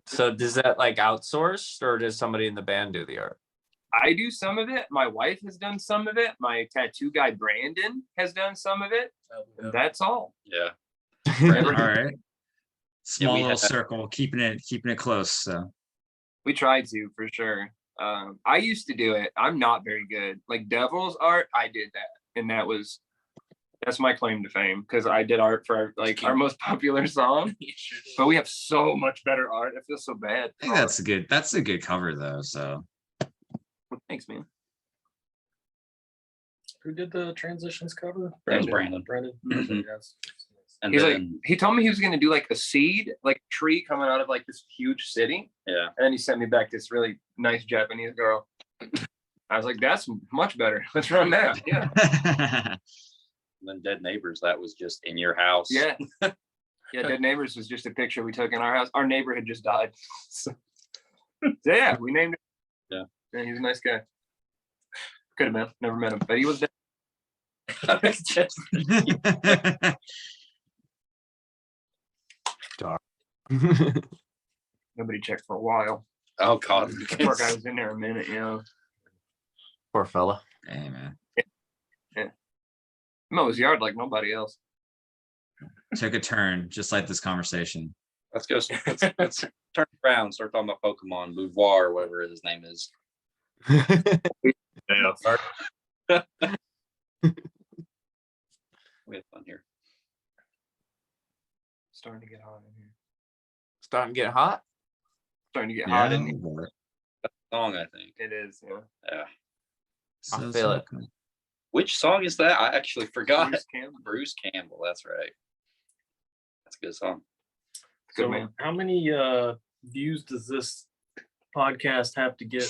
So does that like outsourced or does somebody in the band do the art? I do some of it. My wife has done some of it. My tattoo guy Brandon has done some of it. And that's all. Yeah. All right. Small we little had- circle, keeping it close. So We tried to for sure. I used to do it. I'm not very good. Like Devil's art, I did that, and that's my claim to fame because I did art for like our most popular song. But we have so much better art. I feel so bad. I think that's a good cover though. So Thanks, man. Who did the transitions cover? That was Brandon. Brandon. Mhm. Yes. And He's like, then, he told me he was gonna do like a seed, like tree coming out of like this huge city. yeah. And then he sent me back this really nice Japanese girl. I was like, that's much better. Let's run that. Yeah. And then Dead Neighbors, that was just in your house. Yeah. Yeah. Dead Neighbors was just a picture we took in our house. Our neighbor had just died. So, yeah, we named him. Yeah. He's a nice guy. Could have been. Never met him, but he was dead. Nobody checked for a while. Oh God. The poor guy was in there a minute, you know. Poor fella. hey man, Mow his yard like nobody else. took a turn just like this conversation. Let's go. Let's turn around. Start talking about Pokemon, Boudoir, whatever his name is. Yeah. We had fun here. Starting to get hot in here. Starting to get hot. Starting to get hot in Yeah, here. Song, I think. It is, yeah. Yeah. I feel it. cool. Which song is that? I actually forgot. Bruce Campbell. Bruce Campbell. That's right. That's a good song. Good So man. how many views does this podcast have to get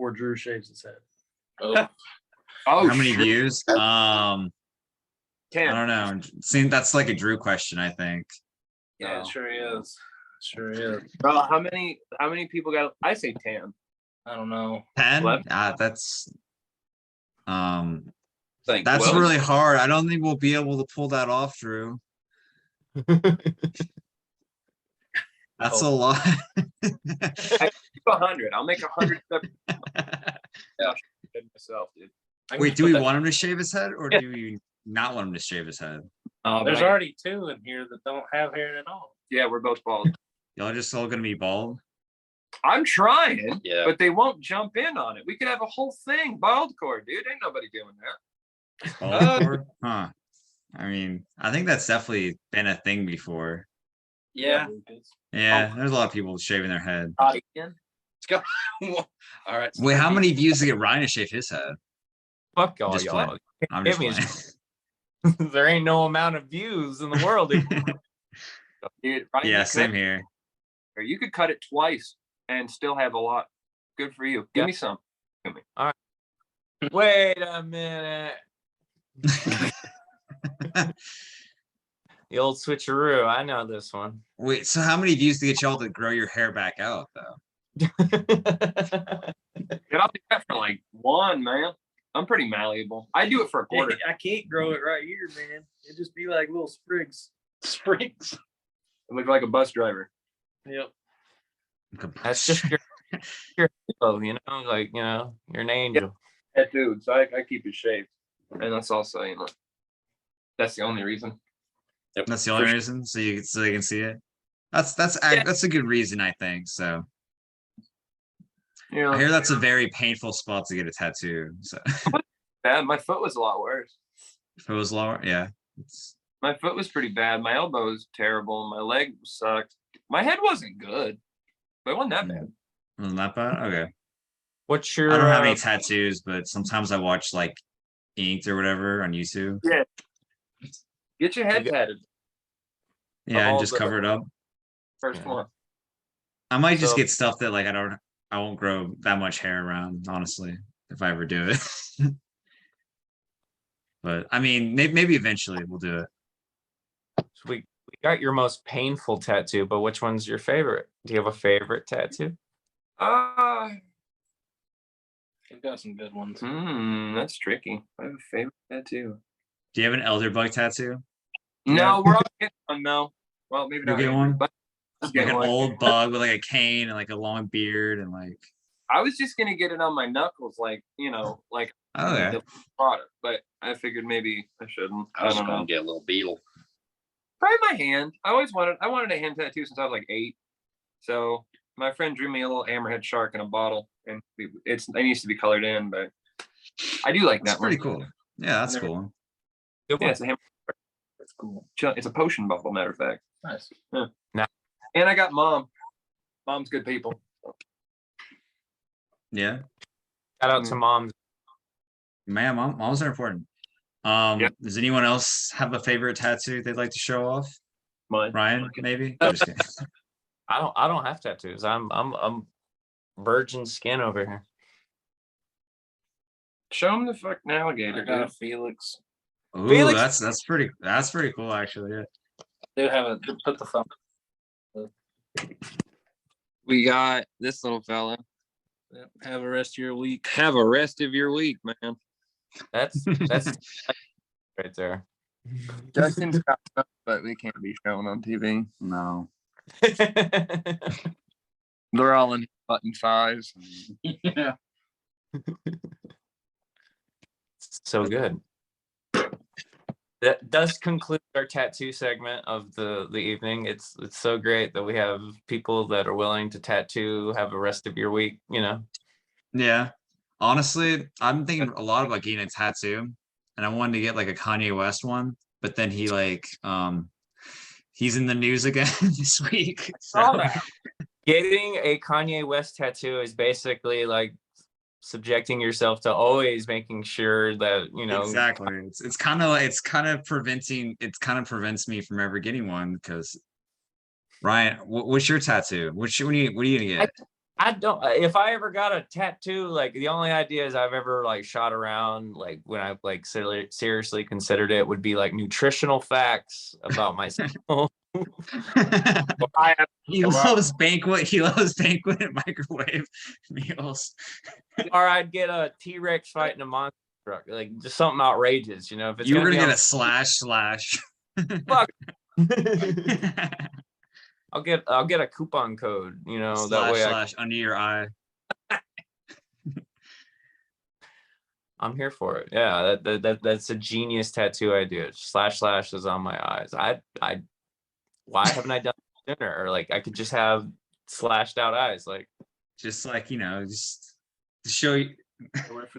before Drew shaves his head. Oh, Oh, How many shit. views? I 10. don't know. See, that's like a Drew question, I think. yeah, Oh. it sure is. Sure is. Bro, how many people got? I say 10. I don't know. 10? Left. That's Think that's 12. really hard. I don't think we'll be able to pull that off, Drew. That's a lot. I keep 100. I'll make 100 myself, dude. I can Wait, just do put we that- want him to shave his head, or Yeah. do we not want him to shave his head? There's already 2 in here that don't have hair at all. Yeah, we're both bald. Y'all just all gonna be bald? I'm trying, Yeah. but they won't jump in on it. We could have a whole thing bald core, dude. Ain't nobody doing that. Bald core? Huh. I mean, I think that's definitely been a thing before. Yeah. Yeah, there's a lot of people shaving their head. Again. Let's go. All right. Wait, how many views to get Ryan to shave his head? Fuck all Just y'all. I'm Hit just me. playing. There ain't no amount of views in the world. Dude, Ryan, Yeah, you same could- here. or you could cut it twice and still have a lot. Good for you. Give Yeah. me some. Wait a minute. The old switcheroo. I know this one. Wait, so how many views to get y'all to grow your hair back out, though? Get I'll do that for like 1, man. I'm pretty malleable. I do it for a quarter. I can't grow it right here, man. It just be like little sprigs. Sprigs. I look like a bus driver. Yep. That's just your halo, you know, like, you know, you're an angel. Dude, so I keep it shaved. And that's also, you know, that's the only reason. That's the only reason, so you can see it. That's a good reason, I think. So You know, I hear that's a very painful spot to get a tattoo. So bad. My foot was a lot worse. if it was lower, yeah. My foot was pretty bad. My elbow was terrible. My leg sucked. My head wasn't good, but it wasn't that bad. Wasn't that bad? Okay. What's your I don't have any tattoos, but sometimes I watch like Inked or whatever on YouTube. Get your head You tatted. Yeah, and all just the- cover it up. First Yeah. one. I might just So- get stuff that like I won't grow that much hair around, honestly, if I ever do it. But I mean, maybe eventually we'll do it. we got your most painful tattoo, but which one's your favorite? Do you have a favorite tattoo? You've got some good ones. That's tricky. I have a favorite tattoo. Do you have an Elderbug tattoo? No, we're all getting one now. Well, maybe You'll not. get yet, one? but I'm Like getting an one. old bug with like a cane and like a long beard and like. I was just gonna get it on my knuckles, like like Oh yeah. the product, but I figured maybe I shouldn't. I was don't gonna know. get a little beetle. Probably my hand. I wanted a hand tattoo since I was like 8. So my friend drew me a little hammerhead shark in a bottle, and it needs to be colored in, but I do like That's that pretty one. cool. Yeah, that's Never- cool. Good Yeah, one. it's a hammer. That's cool. It's a potion bottle, matter of fact. Nice. And I got mom. Mom's good people. Yeah. Shout out to moms. Man, moms are important. Yep. Does anyone else have a favorite tattoo they'd like to show off? Mine. Ryan, maybe? I'm just kidding. I don't have tattoos. I'm virgin skin over here. Show him the fucking I alligator, got a dude. Felix. Ooh, Felix- that's pretty cool actually. Yeah. Do have a put the thumb. We got this little fella. Yep, have a rest of your week. Have a rest of your week, man. That's right there. Justin's got stuff, but we can't be shown on TV. No. They're all in button size. Yeah. So good. That does conclude our tattoo segment of the evening. It's so great that we have people that are willing to tattoo, have a rest of your week, you know. Yeah. Honestly, I'm thinking a lot about getting a tattoo, and I wanted to get like a Kanye West one, but then he like he's in the news again this week. So. Getting a Kanye West tattoo is basically like subjecting yourself to always making sure that, you know, Exactly. It kind of prevents me from ever getting one because Ryan, what's your tattoo? What are you gonna get? I don't. If I ever got a tattoo, like the only ideas I've ever like shot around, like when I've like seriously considered it, would be like nutritional facts about myself. I have, He well, loves banquet. He loves banquet and microwave meals. Or I'd get a T-Rex fighting a monster truck, like just something outrageous, you know. If it's You were gonna gonna be get on a slash. fuck, I'll get a coupon code, you know, that way slash under your eye. I'm here for it. Yeah, that's a genius tattoo idea. Slash is on my eyes. Why haven't I done it sooner? Or like I could just have slashed out eyes. Like Just like, just to show you. Mortal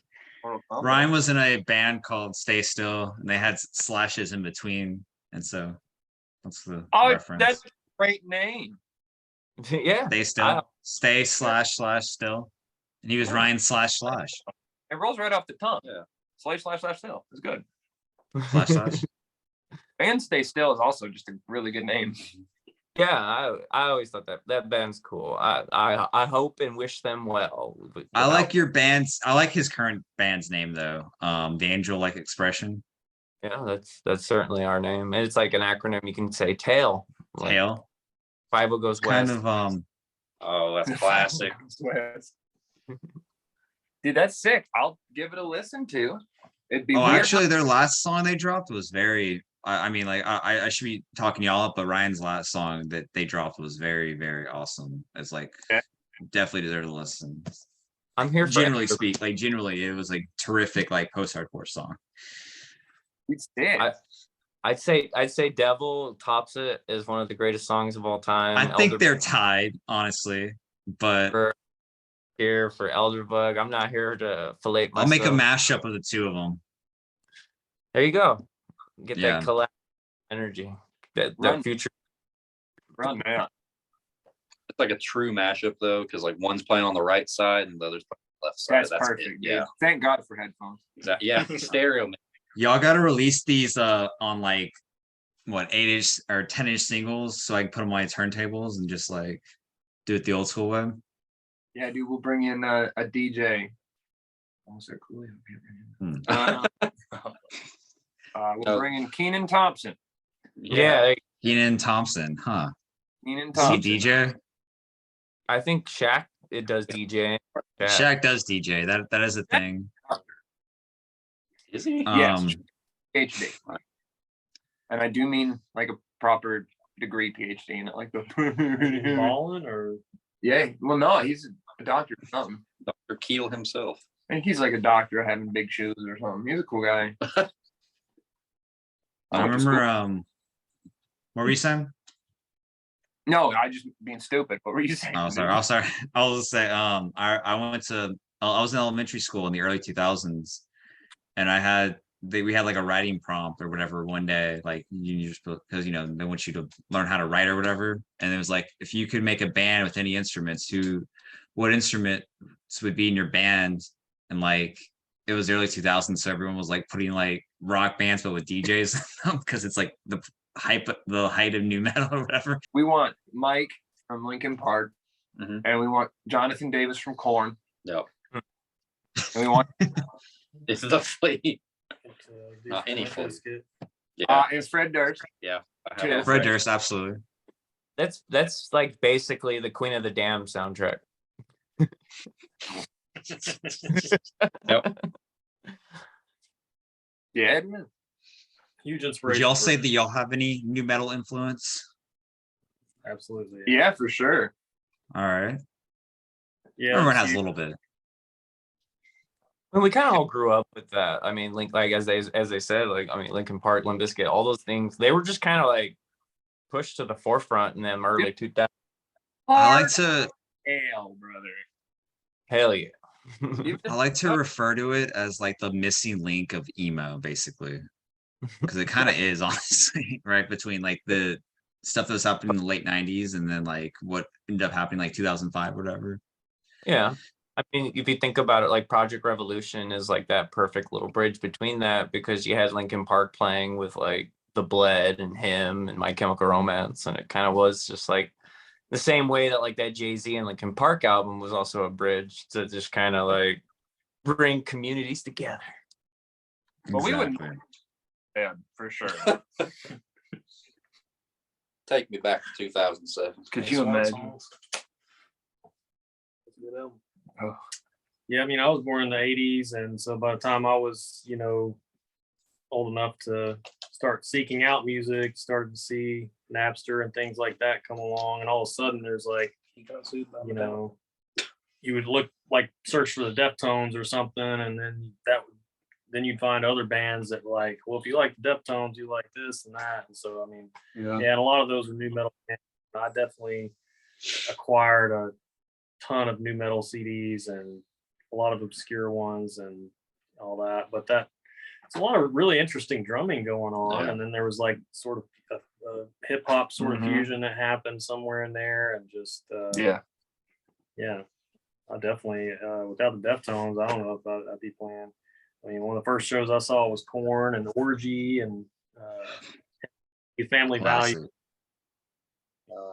Kombat. Ryan was in a band called Stay Still, and they had slashes in between, and so that's the Oh, reference. that's a great name. yeah. Stay still. Stay slash still. And he was Ryan slash. It rolls right off the tongue. Yeah. Slash still. It's good. Slash. And Stay Still is also just a really good name. Yeah, I always thought that band's cool. I hope and wish them well. I like your band's. I like his current band's name though. The Angel Like Expression. Yeah, that's certainly our name. And it's like an acronym. You can say tail. Like Tail. Five goes Kind west. of Oh, that's classic. Dude, that's sick. I'll give it a listen to. It'd be Oh, weird. actually, their last song they dropped was very. I mean, like I should be talking y'all up, but Ryan's last song that they dropped was very, very awesome. It's like definitely deserve to listen. I'm here for Generally extra- speak, like generally, it was like terrific, like post-hardcore song. It's sick. I'd say Devil tops it as one of the greatest songs of all time. I think they're tied, honestly, but for here for Elderbug. I'm not here to fillet myself. I'll make a mashup of the two of them. There you go. Get Yeah. that collective energy. That Run. future. Run, man. It's like a true mashup though, because like one's playing on the right side and the other's playing on the left side. That's perfect. It. Dude. Yeah. Thank God for headphones. Exactly. Yeah. Stereo. Man. Y'all got to release these on like what 8-inch or 10-inch singles, so I can put them on my turntables and just like do it the old school way. Yeah, dude, we'll bring in a DJ. Almost so cool. We'll bring in Keenan Thompson. Yeah, Keenan Thompson, huh? Keenan Is he Thompson. DJ? I think Shaq it does DJ. Shaq does DJ. That is a thing. Is he? Yes. PhD. And I do mean like a proper degree PhD, not like the Ballin or yeah. Well, no, he's a doctor or something. Dr. Keel himself. I think he's like a doctor having big shoes or something. He's a cool guy. I remember. What were you saying? No, I just being stupid. What were you saying? Oh, sorry. Oh, sorry. I was say. I was in elementary school in the early 2000s, and we had like a writing prompt or whatever one day, like you just because they want you to learn how to write or whatever, and it was like if you could make a band with any instruments, what instruments would be in your band, and like it was early 2000s, so everyone was like putting like rock bands but with DJs because it's like the height of new metal or whatever. We want Mike from Linkin Park, Mhm. and we want Jonathan Davis from Korn, No. and we want It's the Fleet. do Not any Fleet Fleet. Biscuit. Yeah. it's Fred Durst. Yeah. I have Yeah. that Fred right. Durst, absolutely. That's like basically the Queen of the Damned soundtrack. Yep. Yeah, man. Huge Would inspiration. y'all for say us. that y'all have any new metal influence? Absolutely. Yeah, for sure. All right. Yeah. Everyone it's has a huge. little bit. I mean, we kind of all grew up with that. I mean, like as they said, like I mean, Linkin Park, Limp Bizkit, all those things, they were just kind of like pushed to the forefront in them early 2000s. I like to Hell, brother. Hell yeah. I like to refer to it as like the missing link of emo, basically, because it kind of is, honestly, right between like the stuff that was happening in the late 90s and then like what ended up happening like 2005 whatever. Yeah. I mean, if you think about it, like Project Revolution is like that perfect little bridge between that because you had Linkin Park playing with like The Bled and Him and My Chemical Romance, and it kind of was just like the same way that like that Jay-Z and Linkin Park album was also a bridge to just kind of like bring communities together. Well, we wouldn't. Exactly. Yeah, for sure. Take me back to 2007. Could you imagine? Oh. Yeah, I mean, I was born in the 80s, and so by the time I was, old enough to start seeking out music, started to see Napster and things like that come along, and all of a sudden there's like, you would look like search for the Deftones or something, and then you'd find other bands that were like, well, if you like the Deftones, you like this and that. And so, I mean, yeah, and a lot of those were new metal bands. I definitely acquired a ton of new metal CDs and a lot of obscure ones and all that. But it's a lot of really interesting drumming going on. And then there was like sort of a hip hop sort of fusion that happened somewhere in there, and just yeah. I definitely without the Deftones, I don't know if I'd be playing. I mean, one of the first shows I saw was Korn and Orgy and Family Value.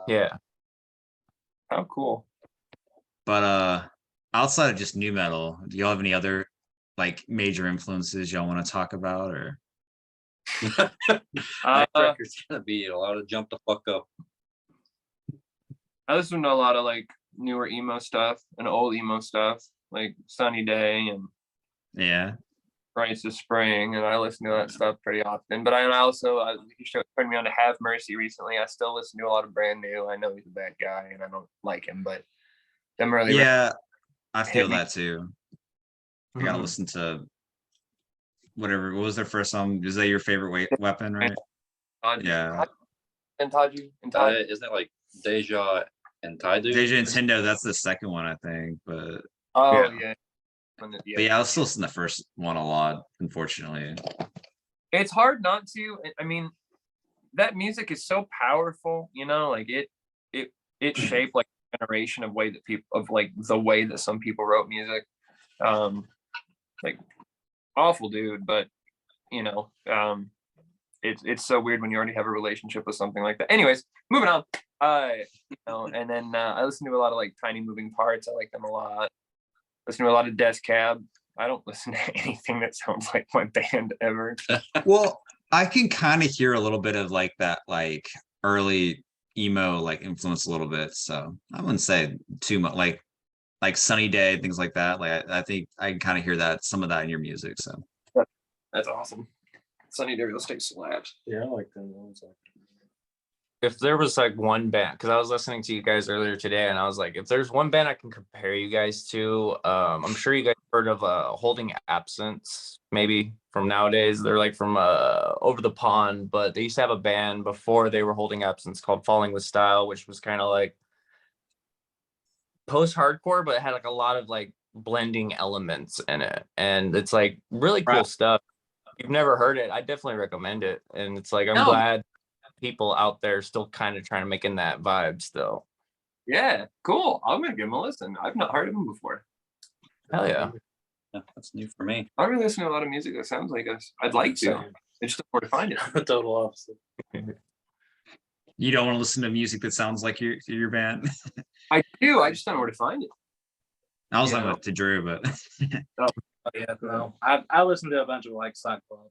Yeah. How cool. But outside of just new metal, do y'all have any other like major influences y'all want to talk about, or? Next record's gonna be a lot of jump the fuck up. I listen to a lot of like newer emo stuff and old emo stuff, like Sunny Day and Yeah. Rites of Spring, and I listen to that stuff pretty often. But I also he turned me on to Have Mercy recently. I still listen to a lot of Brand New. I know he's a bad guy and I don't like him, but them early I feel that too. I gotta listen to whatever. What was their first song? Is that your favorite weapon, right? Yeah. And Taju. Isn't it like Deja and Taidu? Deja Nintendo, that's the second one, I think. But yeah. But yeah, I was still listening to the first one a lot, unfortunately. It's hard not to. I mean, that music is so powerful, like it shaped like a generation of the way that some people wrote music. Like awful dude, but it's so weird when you already have a relationship with something like that. Anyways, moving on. And then I listen to a lot of like Tiny Moving Parts. I like them a lot. Listen to a lot of Death Cab. I don't listen to anything that sounds like my band ever. Well, I can kind of hear a little bit of like that, like early emo like influence a little bit. So I wouldn't say too much, like Sunny Day, things like that. Like I think I can kind of hear some of that in your music. So that's awesome. Sunny Day Real Estate slaps. Yeah, I like them. If there was like one band, because I was listening to you guys earlier today, and I was like, if there's one band I can compare you guys to, I'm sure you guys heard of Holding Absence, maybe from nowadays. They're like from over the pond, but they used to have a band before they were Holding Absence called Falling with Style, which was kind of like post-hardcore, but it had like a lot of like blending elements in it, and it's like really cool stuff. If you've never heard it, I definitely recommend it, and it's like I'm glad people out there still kind of trying to make in that vibe still. Yeah, cool. I'm gonna give them a listen. I've not heard of them before. Hell yeah. That's new for me. I really listen to a lot of music that sounds like us. I'd like to. It's just where to find it. The total opposite. You don't want to listen to music that sounds like your band? I do. I just don't know where to find it. I was talking to Drew, but yeah, no. I listen to a bunch of like psych pop.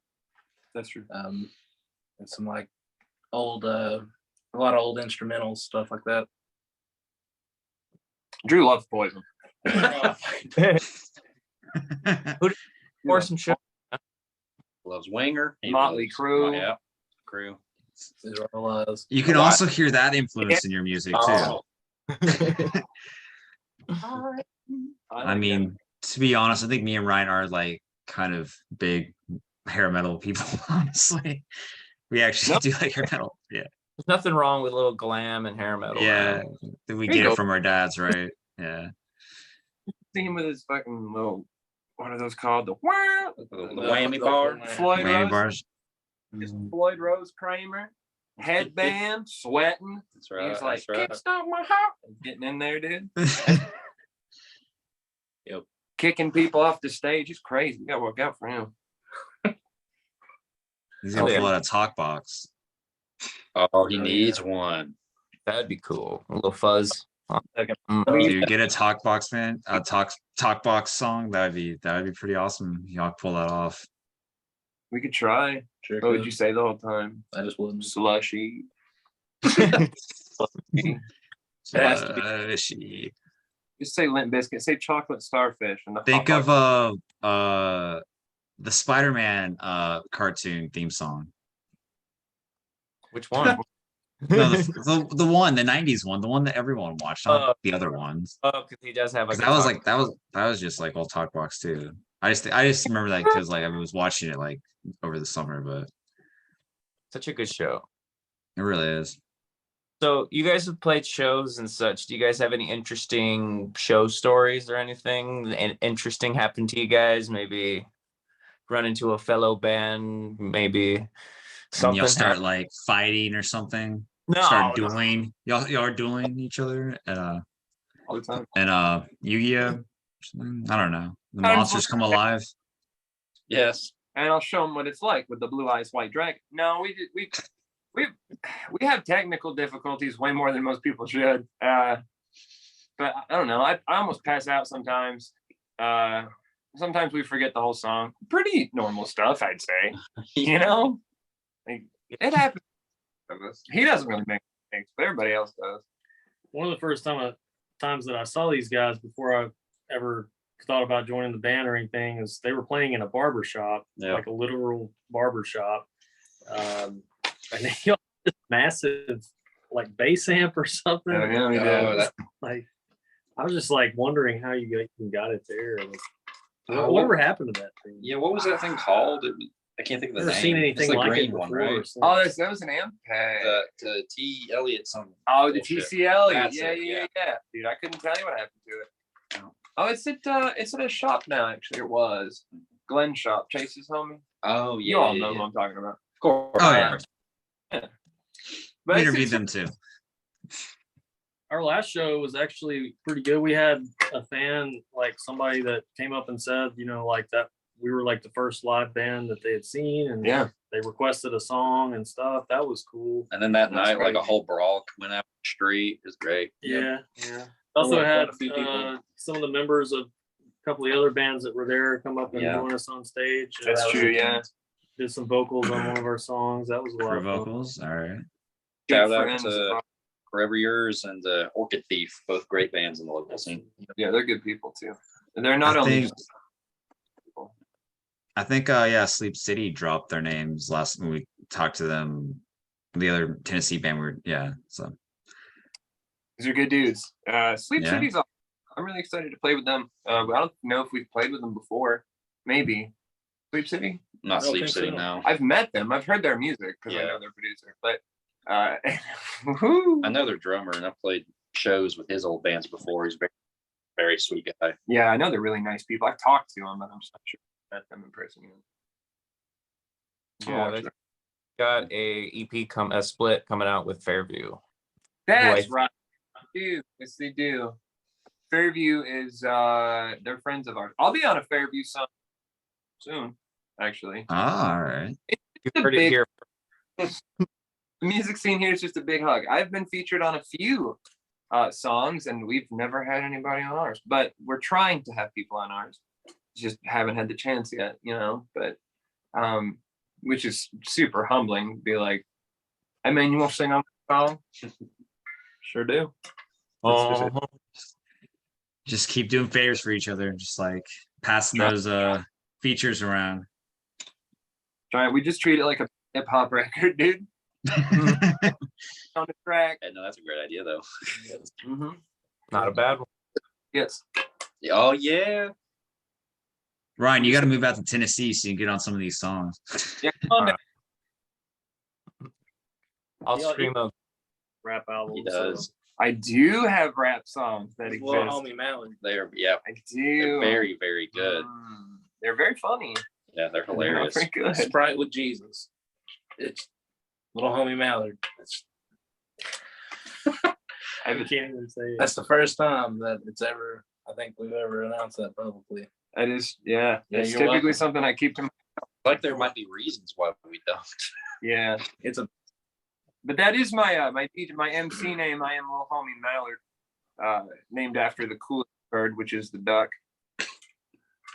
That's true. And some like old a lot of old instrumentals, stuff like that. Drew loves Poison. Or some shit. Loves Winger. Motley Crue. Yeah, Crew. These are all you can also hear that influence in your music too. I mean, to be honest, I think me and Ryan are like kind of big hair metal people, honestly. We actually do like hair metal. Yeah. There's nothing wrong with a little glam and hair metal. Yeah. We get it from our dads, right? Yeah. See him with his fucking little, what are those called? The whammy bar. Floyd Whammy Rose. bars. His Floyd Rose Kramer. Headband, sweating. That's right. He's like, that's right. can't stop my heart. Getting in there, dude. Yep. Kicking people off the stage. He's crazy. You gotta work out for him. He's gonna pull out a talk box. Oh, he needs one. That'd be cool. A little fuzz. Okay. Dude, get a talk box, man. A talk box song. That'd be pretty awesome. Y'all pull that off. We could try. Sure What would could. you say the whole time? I just wouldn't. Slushy. It has to be. She Just say Limp Biscuit. Say chocolate starfish. And the think hot of box. the Spider-Man cartoon theme song. Which one? No, the one, the 90s one, the one that everyone watched, not the other ones. Oh, because he does have 'Cause like that was like that was just like all talk box too. I just remember that because like I was watching it like over the summer, but such a good show. it really is. So you guys have played shows and such. Do you guys have any interesting show stories or anything interesting happened to you guys? Maybe run into a fellow band, maybe And something you'll start happened. like fighting or something. No, Start no. dueling. Y'all are dueling each other All the time. and Yu-Gi-Oh! Or something. I don't know. The Times monsters come alive. Yes. And I'll show them what it's like with the blue eyes white dragon. No, we have technical difficulties way more than most people should. But I don't know. I almost pass out sometimes. Sometimes we forget the whole song. Pretty normal stuff, I'd say. You know, like, it happens. He doesn't really make mistakes, but everybody else does. One of the first times that I saw these guys before I ever thought about joining the band or anything is they were playing in a barber shop, Yeah. like a literal barber shop. And they had this massive like bass amp or something. Oh, yeah, we did. Like I was just like wondering how you got it there. Like, Oh. whatever happened to that thing? Yeah, what was that thing called? I can't think of the Never name. seen It's anything the like green it one, before. right? So- Oh, that was an amp pad. The T Elliott something. Oh, the bullshit. TCL. That's Yeah, it, yeah, yeah. yeah. Dude, I couldn't tell you what happened to it. Oh, it's at a shop now. Actually, it was Glenn's shop. Chase's homie. Oh, yeah. You all yeah, know yeah. who I'm talking about. Of course. Oh yeah. But We it's- interviewed it's- them too. Our last show was actually pretty good. We had a fan, like somebody that came up and said, like that we were like the first live band that they had seen, and Yeah. they requested a song and stuff. That was cool. And then that That's night, like a crazy. whole brawl went out the street. It was great. Yeah. Also Like had quite a few people. some of the members of a couple of the other bands that were there come up and Yeah. join us on stage. That's Uh, true. Yeah. Did some vocals on one of our songs. That was a lot Crew of fun. vocals. All right. Shout Good out friends. to Forever Yours and Orchid Thief, both great bands in the local scene. Yeah, they're good people too. And they're not I only think- I think yeah, Sleep City dropped their names last when we talked to them. The other Tennessee band so these are good dudes. Sleep Yeah. City's awesome. I'm really excited to play with them. I don't know if we've played with them before. Maybe. Sleep City? Not I don't Sleep think City so. now. I've met them. I've heard their music because I Yeah. know their producer. But woohoo. I know their drummer, and I've played shows with his old bands before. He's a very, very sweet guy. Yeah, I know they're really nice people. I've talked to them, but I'm just not sure I've met them in person yet. Yeah, they got a a split coming out with Fairview. That's Right. right. They do. Yes, they do. Fairview is they're friends of ours. I'll be on a Fairview song soon, actually. all right. You a heard it big- here. The music scene here is just a big hug. I've been featured on a few songs, and we've never had anybody on ours. But we're trying to have people on ours. Just haven't had the chance yet, But which is super humbling. To be like, hey man, you want to sing on the song? Sure do. That's just it. Just keep doing favors for each other, just like passing those features around. We just treat it like a hip hop record, dude. On the track. Yeah, no, that's a great idea, though. Mm-hmm. Not a bad one. Yes. Oh, yeah. Ryan, you got to move out to Tennessee so you can get on some of these songs. Yeah, come on down. I'll Yeah, stream a Rap album. He does. I do have rap songs that exist. Little homie Mallard. They're I do. they're very, very good. They're very funny. Yeah, they're hilarious. They're very good. Sprite with Jesus. It's little homie Mallard. I can't even say it. That's the first time that I think we've ever announced that publicly. That is, yeah. Yeah, It's you're typically welcome. something I keep to. Like there might be reasons why we don't. Yeah. It's a But that is my my MC name. I am little homie Mallard, named after the coolest bird, which is the duck.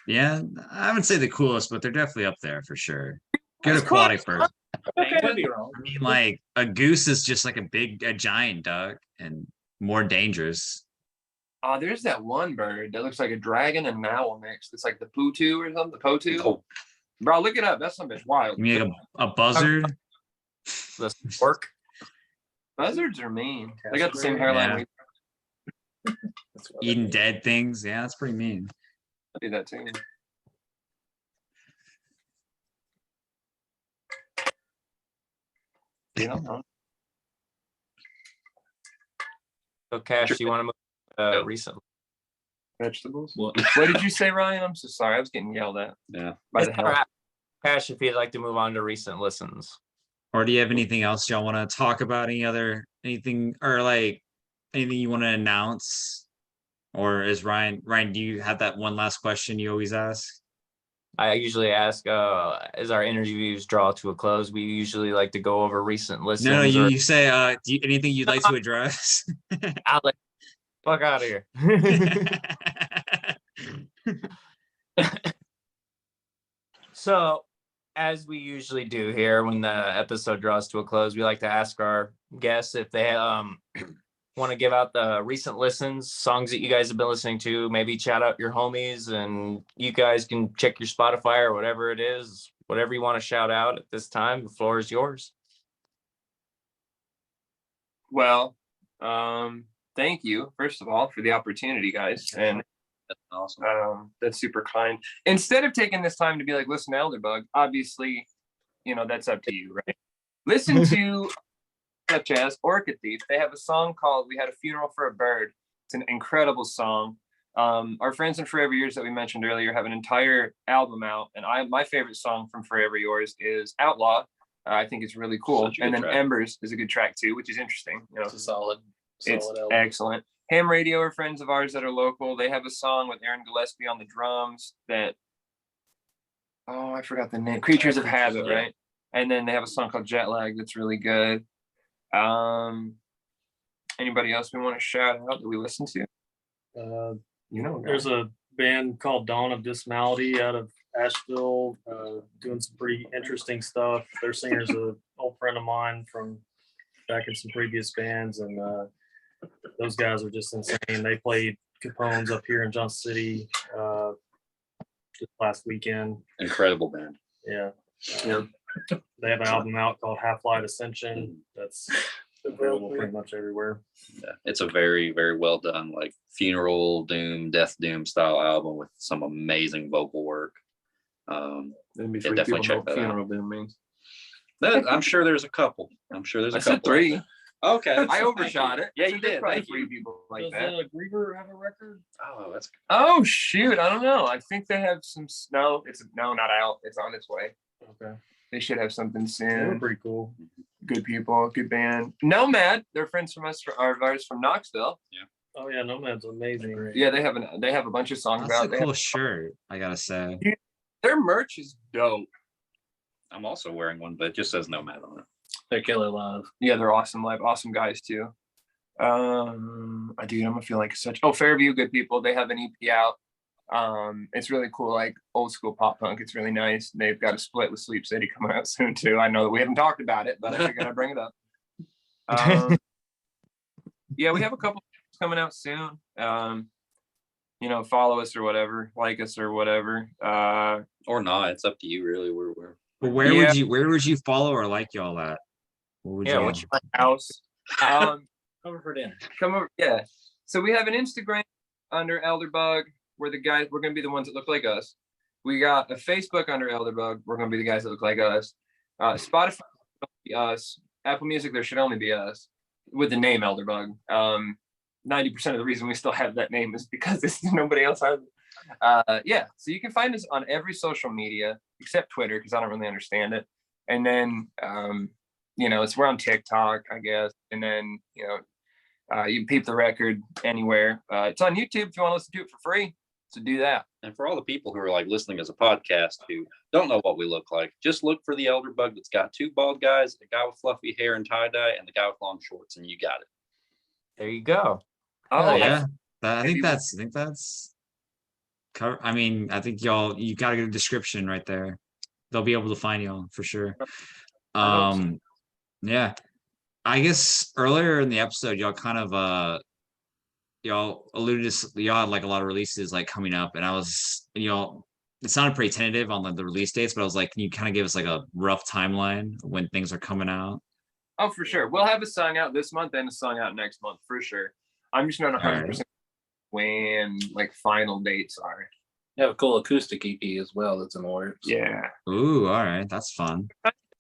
Yeah, I wouldn't say the coolest, but they're definitely up there for sure. Good That's aquatic cool. bird. Okay. Could be wrong. I mean, like a goose is just like a giant duck and more dangerous. Oh, there's that one bird that looks like a dragon and an owl mixed. It's like the Putu or something. The Potu. Oh, Bro, look it up. That's something wild. You mean like a buzzard? The stork. Buzzards are mean. They got the same hairline. Yeah. Eating dead things. Yeah, that's pretty mean. We do that too. You know, So Cash, you want to move recently? vegetables. What did you say, Ryan? I'm so sorry. I was getting yelled at yeah. by the hell. Cash, if you'd like to move on to recent listens. Or do you have anything else y'all want to talk about? Anything or like anything you want to announce? Or is Ryan, do you have that one last question you always ask? I usually ask, as our interviews draw to a close, we usually like to go over recent listens. No, you say, anything you'd like to address? Alex, fuck out of here. So, as we usually do here, when the episode draws to a close, we like to ask our guests if they want to give out the recent listens, songs that you guys have been listening to, maybe chat out your homies, and you guys can check your Spotify or whatever it is, whatever you want to shout out at this time. The floor is yours. Well, thank you, first of all, for the opportunity, guys. And That's awesome. that's super kind. Instead of taking this time to be like, listen to Elderbug, obviously, that's up to you, right? Listen to such as Orchid Thief. They have a song called We Had a Funeral for a Bird. It's an incredible song. Our friends in Forever Yours that we mentioned earlier have an entire album out, and my favorite song from Forever Yours is Outlaw. I think it's really cool. And then track. Embers is a good track too, which is interesting. It's a solid It's album. excellent. Ham Radio are friends of ours that are local. They have a song with Aaron Gillespie on the drums that, I forgot the name. Creatures of Habit, yeah. right? And then they have a song called Jet Lag that's really good. Anybody else we want to shout out that we listen to? There's a band called Dawn of Dismality out of Asheville, doing some pretty interesting stuff. Their singer's an old friend of mine from back in some previous bands, and those guys are just insane. They played Capone's up here in Johnson City just last weekend. Incredible band. Yeah. They have an album out called Half-Light Ascension that's available pretty much everywhere. Yeah, it's a very, very well done, like funeral doom, death doom style album with some amazing vocal work. Definitely check that out. Doom means. I'm sure there's a couple. I said 3. Okay. I overshot it. Yeah, So you there's did. probably Thank 3 you. people like Does that. Griever have a record? Oh, that's Oh shoot! I don't know. I think they have some snow. Not out. It's on its way. Okay. They should have something They were soon. pretty cool. Good people, good band. Nomad, they're friends from us, of ours from Knoxville. Oh yeah, Nomad's amazing. Yeah, they have a bunch of songs That's out. a cool shirt, I gotta say. Their merch is dope. I'm also wearing one, but it just says Nomad on it. They're killer live. Yeah, they're awesome live, awesome guys too. I'm gonna feel like such. Oh, Fairview, good people. They have an EP out. It's really cool, like old school pop punk. It's really nice. They've got a split with Sleep City coming out soon too. I know that we haven't talked about it, but I figured I'd bring it up. Yeah, we have a couple coming out soon. Follow us or whatever, like us or whatever. Or not. It's up to you, really. We're But where would you follow or like y'all at? What would Yeah, you what's your House. Over for dinner. Come over. Yeah. So we have an Instagram under Elderbug. We're gonna be the ones that look like us. We got a Facebook under Elderbug. We're gonna be the guys that look like us. Spotify, us. Apple Music, there should only be us with the name Elderbug. 90% of the reason we still have that name is because nobody else has it. Yeah. So you can find us on every social media except Twitter because I don't really understand it. And then we're on TikTok, I guess. And then you can peep the record anywhere. It's on YouTube if you want to listen to it for free. So do that. And for all the people who are like listening as a podcast who don't know what we look like, just look for the Elderbug that's got 2 bald guys, a guy with fluffy hair and tie-dye, and the guy with long shorts, and you got it. There you go. Oh, Yeah, I Maybe think that's cover. I mean, I think you got a good description right there. They'll be able to find y'all for sure. I hope so. Yeah. I guess earlier in the episode, y'all kind of y'all alluded to y'all had like a lot of releases like coming up, and I was it sounded pretty tentative on like the release dates, but I was like, can you kind of give us like a rough timeline of when things are coming out? Oh, for sure. We'll have a song out this month and a song out next month for sure. I'm just not 100% when like final dates are. You have a cool acoustic EP as well that's in the works. Yeah. Ooh, all right, that's fun.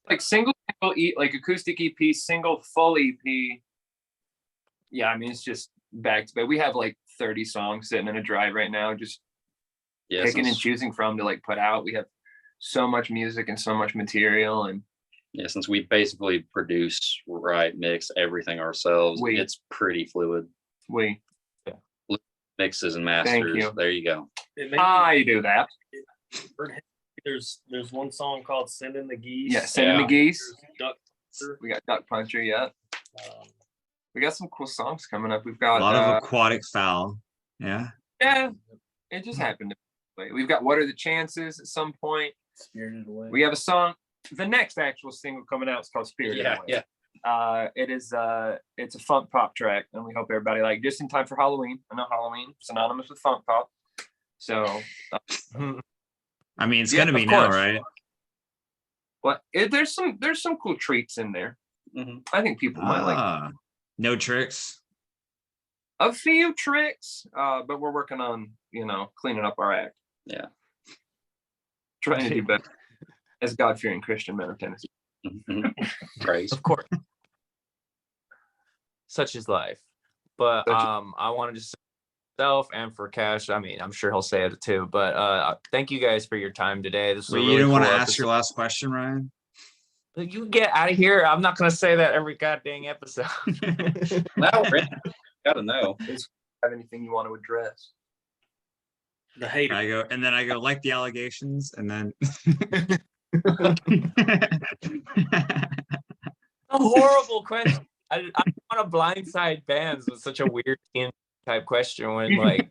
Like single like acoustic EP, single full EP. Yeah, I mean it's just back to back. We have like 30 songs sitting in a drive right now, just picking and choosing from to like put out. We have so much music and so much material, and since we basically produce, write, mix everything ourselves, it's pretty fluid. Mixes and masters. Thank you. There you go. I do that. There's one song called "Send in the Geese." Yeah, Send in the Geese. Duck. We got Duck Puncher. Yeah. We got some cool songs coming up. We've A got lot of aquatic foul. Yeah. Yeah, it just happened. We've got What Are the Chances at some point. Spirited Away. We have a song. The next actual single coming out is called Spirited Away. Yeah. It's a funk pop track, and we hope everybody just in time for Halloween. I know Halloween synonymous with funk pop, so I mean, it's gonna be now, right? But there's some cool treats in there. Mm-hmm. I think people might like. No tricks. A few tricks, but we're working on cleaning up our act. Yeah, trying to do better as God-fearing Christian men of Tennessee. Praise, of course. Such is life. But I wanted to say myself and for Cash. I mean, I'm sure he'll say it too. But thank you guys for your time today. This was you didn't want to ask your last question, Ryan? You get out of here. I'm not going to say that every goddamn episode. Now, gotta know. Have anything you want to address? The hater. I go like the allegations, and then a horrible question. I don't want to blindside bands with such a weird type question when like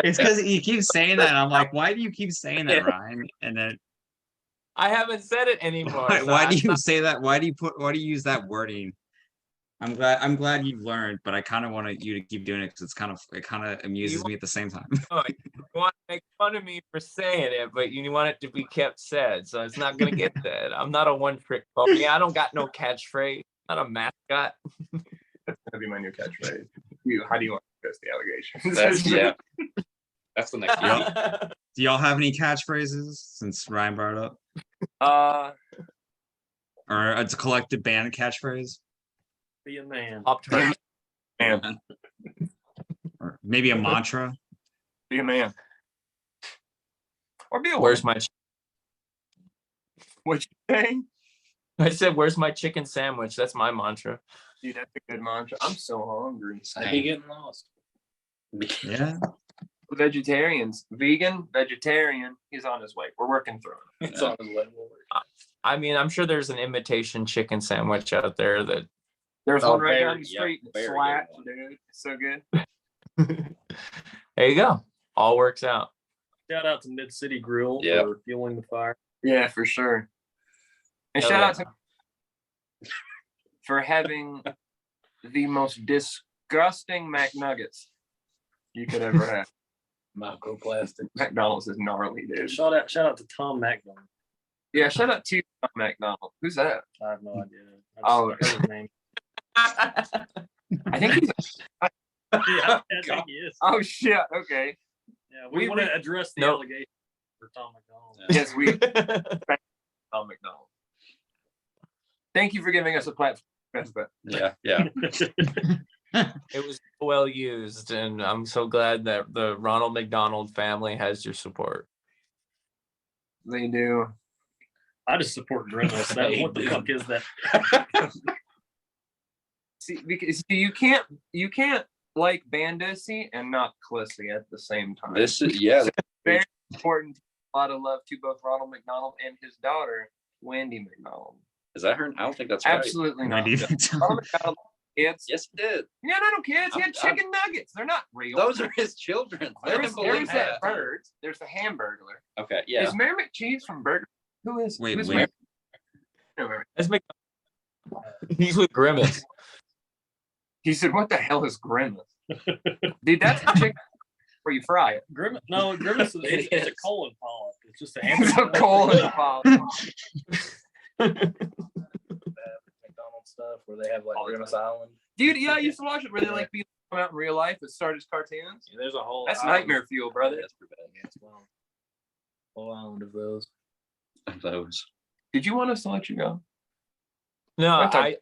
it's because you keep saying that. And I'm like, why do you keep saying that, Ryan? And then I haven't said it anymore. Why do you say that? Why do you use that wording? I'm glad you've learned, but I kind of want you to keep doing it because it kind of amuses me at the same time. Oh, you want to make fun of me for saying it, but you want it to be kept said, so it's not gonna get said. I'm not a one-trick pony. I don't got no catchphrase. I'm not a mascot. That's gonna be my new catchphrase. How do you want to address the allegations? That's the next one. Do y'all have any catchphrases since Ryan brought it up? Or it's a collective band catchphrase? Be a man. Man. Or maybe a mantra? Be a man. Or be a Where's my what you saying? I said, where's my chicken sandwich? That's my mantra. Dude, that's a good mantra. I'm so hungry. I'd be getting lost. Yeah. Vegetarians, vegan, vegetarian. He's on his way. We're working through it. It's on his way. I mean, I'm sure there's an imitation chicken sandwich out there that. There's one right down the street. Slaps, dude. It's so good. There you go. All works out. Shout out to Mid City Grill for fueling the fire. Yeah, for sure. And shout out to for having the most disgusting McNuggets you could ever have. Microplastic. McDonald's is gnarly, dude. Shout out to Tom McDonald. Yeah, shout out to Tom McDonald. Who's that? I have no idea. Oh, heard his name. I think he's. I think he is. Oh shit! Okay. Yeah, we want to address the allegation for Tom McDonald. Yes, we. Tom McDonald. Thank you for giving us a platform. Yeah. It was well used, and I'm so glad that the Ronald McDonald family has your support. They do. I just support Dreamless. What the fuck is that? See, because you can't like Bandussy and not Clissy at the same time. This is it's very important to a lot of love to both Ronald McDonald and his daughter, Wendy McDonald. Is that her? I don't think that's right. Absolutely not. Wendy Ronald McDonald, kids. Yes, he did. Yeah, no kids. He had I'm- chicken nuggets. They're not real. Those are his children. I There's don't believe that that. bird. There's the Hamburglar. Okay, yeah. Is Mary McCheese from Burger? Who is? Wait, who's wait. Mary? No, Mary. Let's make. He's with Grimace. He said, "What the hell is Grimace?" Dude, that's the chicken where you fry it. Grimace, no, Grimace is It it's a is. colon polyp. It's just a It's a hamburger. colon polyp. McDonald's stuff where they have like All the Grimace time. Island. Dude, yeah, I used to watch it where they like people come out in real life and start as cartoons. Yeah, there's a whole. That's island. nightmare fuel, brother. That's pretty bad. Yeah, it's wild. Whole island of those. Those. Did you want us to let you go? No, Okay.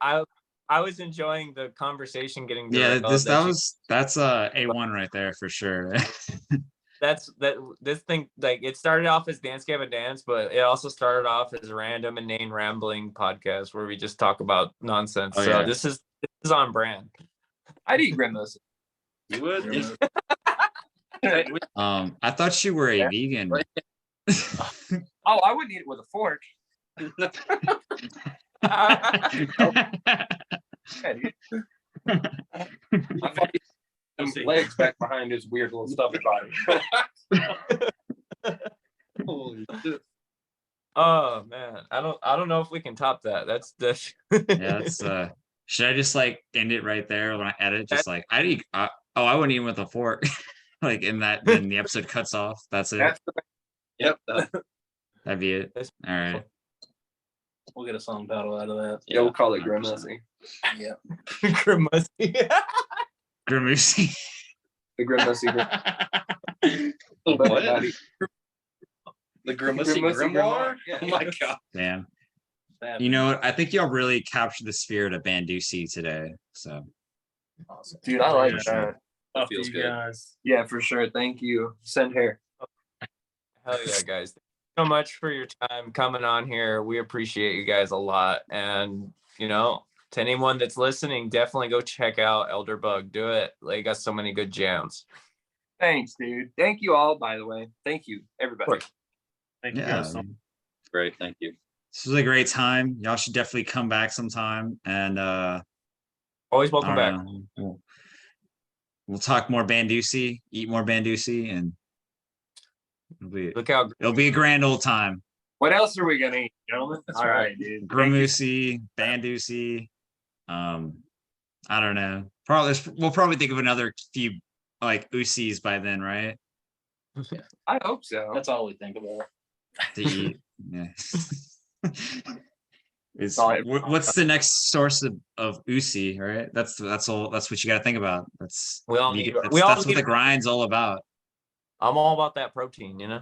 I was enjoying the conversation getting. Yeah, derailed. that's A1 right there for sure. This thing, like, it started off as Dance Gavin Dance, but it also started off as a random inane rambling podcast where we just talk about nonsense. Oh, So yeah. this is on brand. I'd eat Grimace. You would? Grimace. I thought you were a vegan. Oh, I wouldn't eat it with a fork. Yeah, dude. I thought he had some legs back behind his weird little stuffy body. Holy shit. Oh man, I don't know if we can top that. That's Yeah, that's should I just like end it right there when I edit? Just like I'd eat I wouldn't eat with a fork. Like in that, then the episode cuts off. That's it. That's the Yep. That'd be it. That's All right. We'll get a song title out of that. Yeah, we'll call it 100%. Grimace. Yeah. Grimace. Grimoosie. The Grimace. What? The Grimacy Grimacy Grimoire? Grimoire? Yeah. Oh my god. Damn. That You know what? I think y'all really captured the spirit of Bandussy today. So awesome. Dude, I like For that. sure. Fuck feels you good. guys. Yeah, for sure. Thank you. Send hair. Hell yeah, guys. Thank you so much for your time coming on here. We appreciate you guys a lot. And, you know, to anyone that's listening, definitely go check out Elderbug. Do it. They got so many good jams. Thanks, dude. Thank you all, by the way. Thank you, everybody. Thank you yeah, guys so much. Great, thank you. this was a great time. Y'all should definitely come back sometime. And Always I welcome don't back. know, we'll talk more Bandussy, eat more Bandussy, and Look out. it'll be a grand old time. What else are we gonna eat, gentlemen? That's All right. right, dude. Grimoosie, Bandussy. I don't know. We'll probably think of another few like Usies by then, right? I hope so. That's all we think about. To eat. Yeah. Is All right. what's the next source of Usi, right? That's all. That's what you got to think about. That's We all you need- get- that's, we all that's what need- the grind's all about. I'm all about that protein, you know?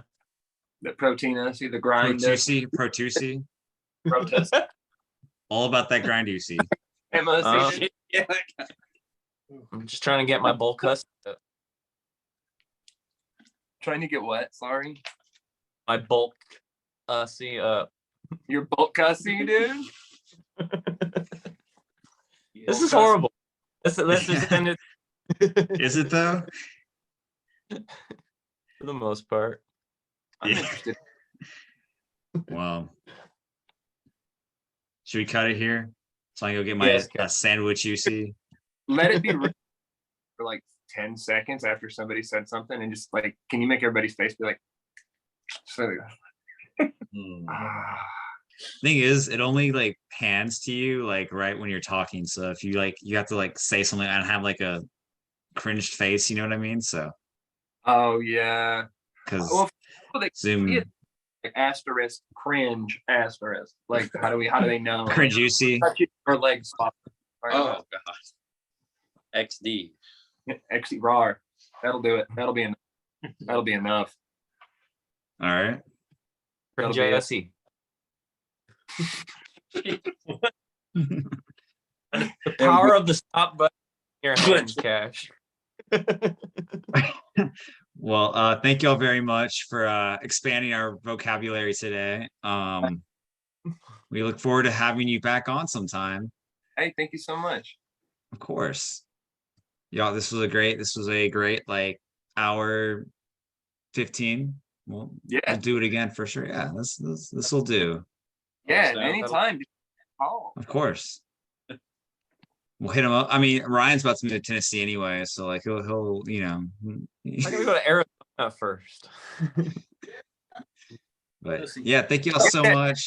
The protein, see the grind. Protusi, Protest. all about that grind Usi. MSC. Yeah. I'm just trying to get my bulk cuss. Trying to get what? Sorry. My bulk see Your bulk cussing, dude. this is horrible. Let's just end it Is it though? for the most part. I'm Yeah. interested. Well, should we cut it here? So I can go get my Yes. sandwich Usi. Let it be for like 10 seconds after somebody said something, and just like, can you make everybody's face be like, Hmm. ah. Thing is, it only like pans to you like right when you're talking. So if you like, you have to like say something and have like a cringed face. You know what I mean? So Oh yeah. because Well, they Zoom see it, like, asterisk cringe asterisk. Like how do they know? cringe Usi. Touch it or leg spot. Oh god. XD. Exit rar. That'll do it. That'll be enough. That'll be enough. All right. That'll be it. Jesse. The power of the stop button in your hands, Cash. Well, thank you all very much for expanding our vocabulary today. We look forward to having you back on sometime. Hey, thank you so much. Of course. Y'all, this was a great like hour 15. Well, Yeah. we'll do it again for sure. Yeah, this will do. Yeah, That'll- anytime. Just call. Of course. We'll hit him up. I mean, Ryan's about to move to Tennessee anyway, so like he'll you know. I'm gonna go to Arizona first. But yeah, thank you all so much.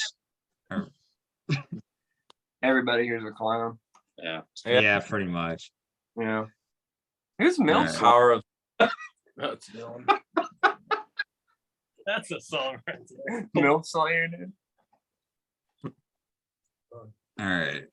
Everybody here's a clown. Yeah. Yeah, pretty much. Yeah. Who's Milk? Alright. Power of That's Dylan. That's a song right there. Milk Slayer, dude. All right.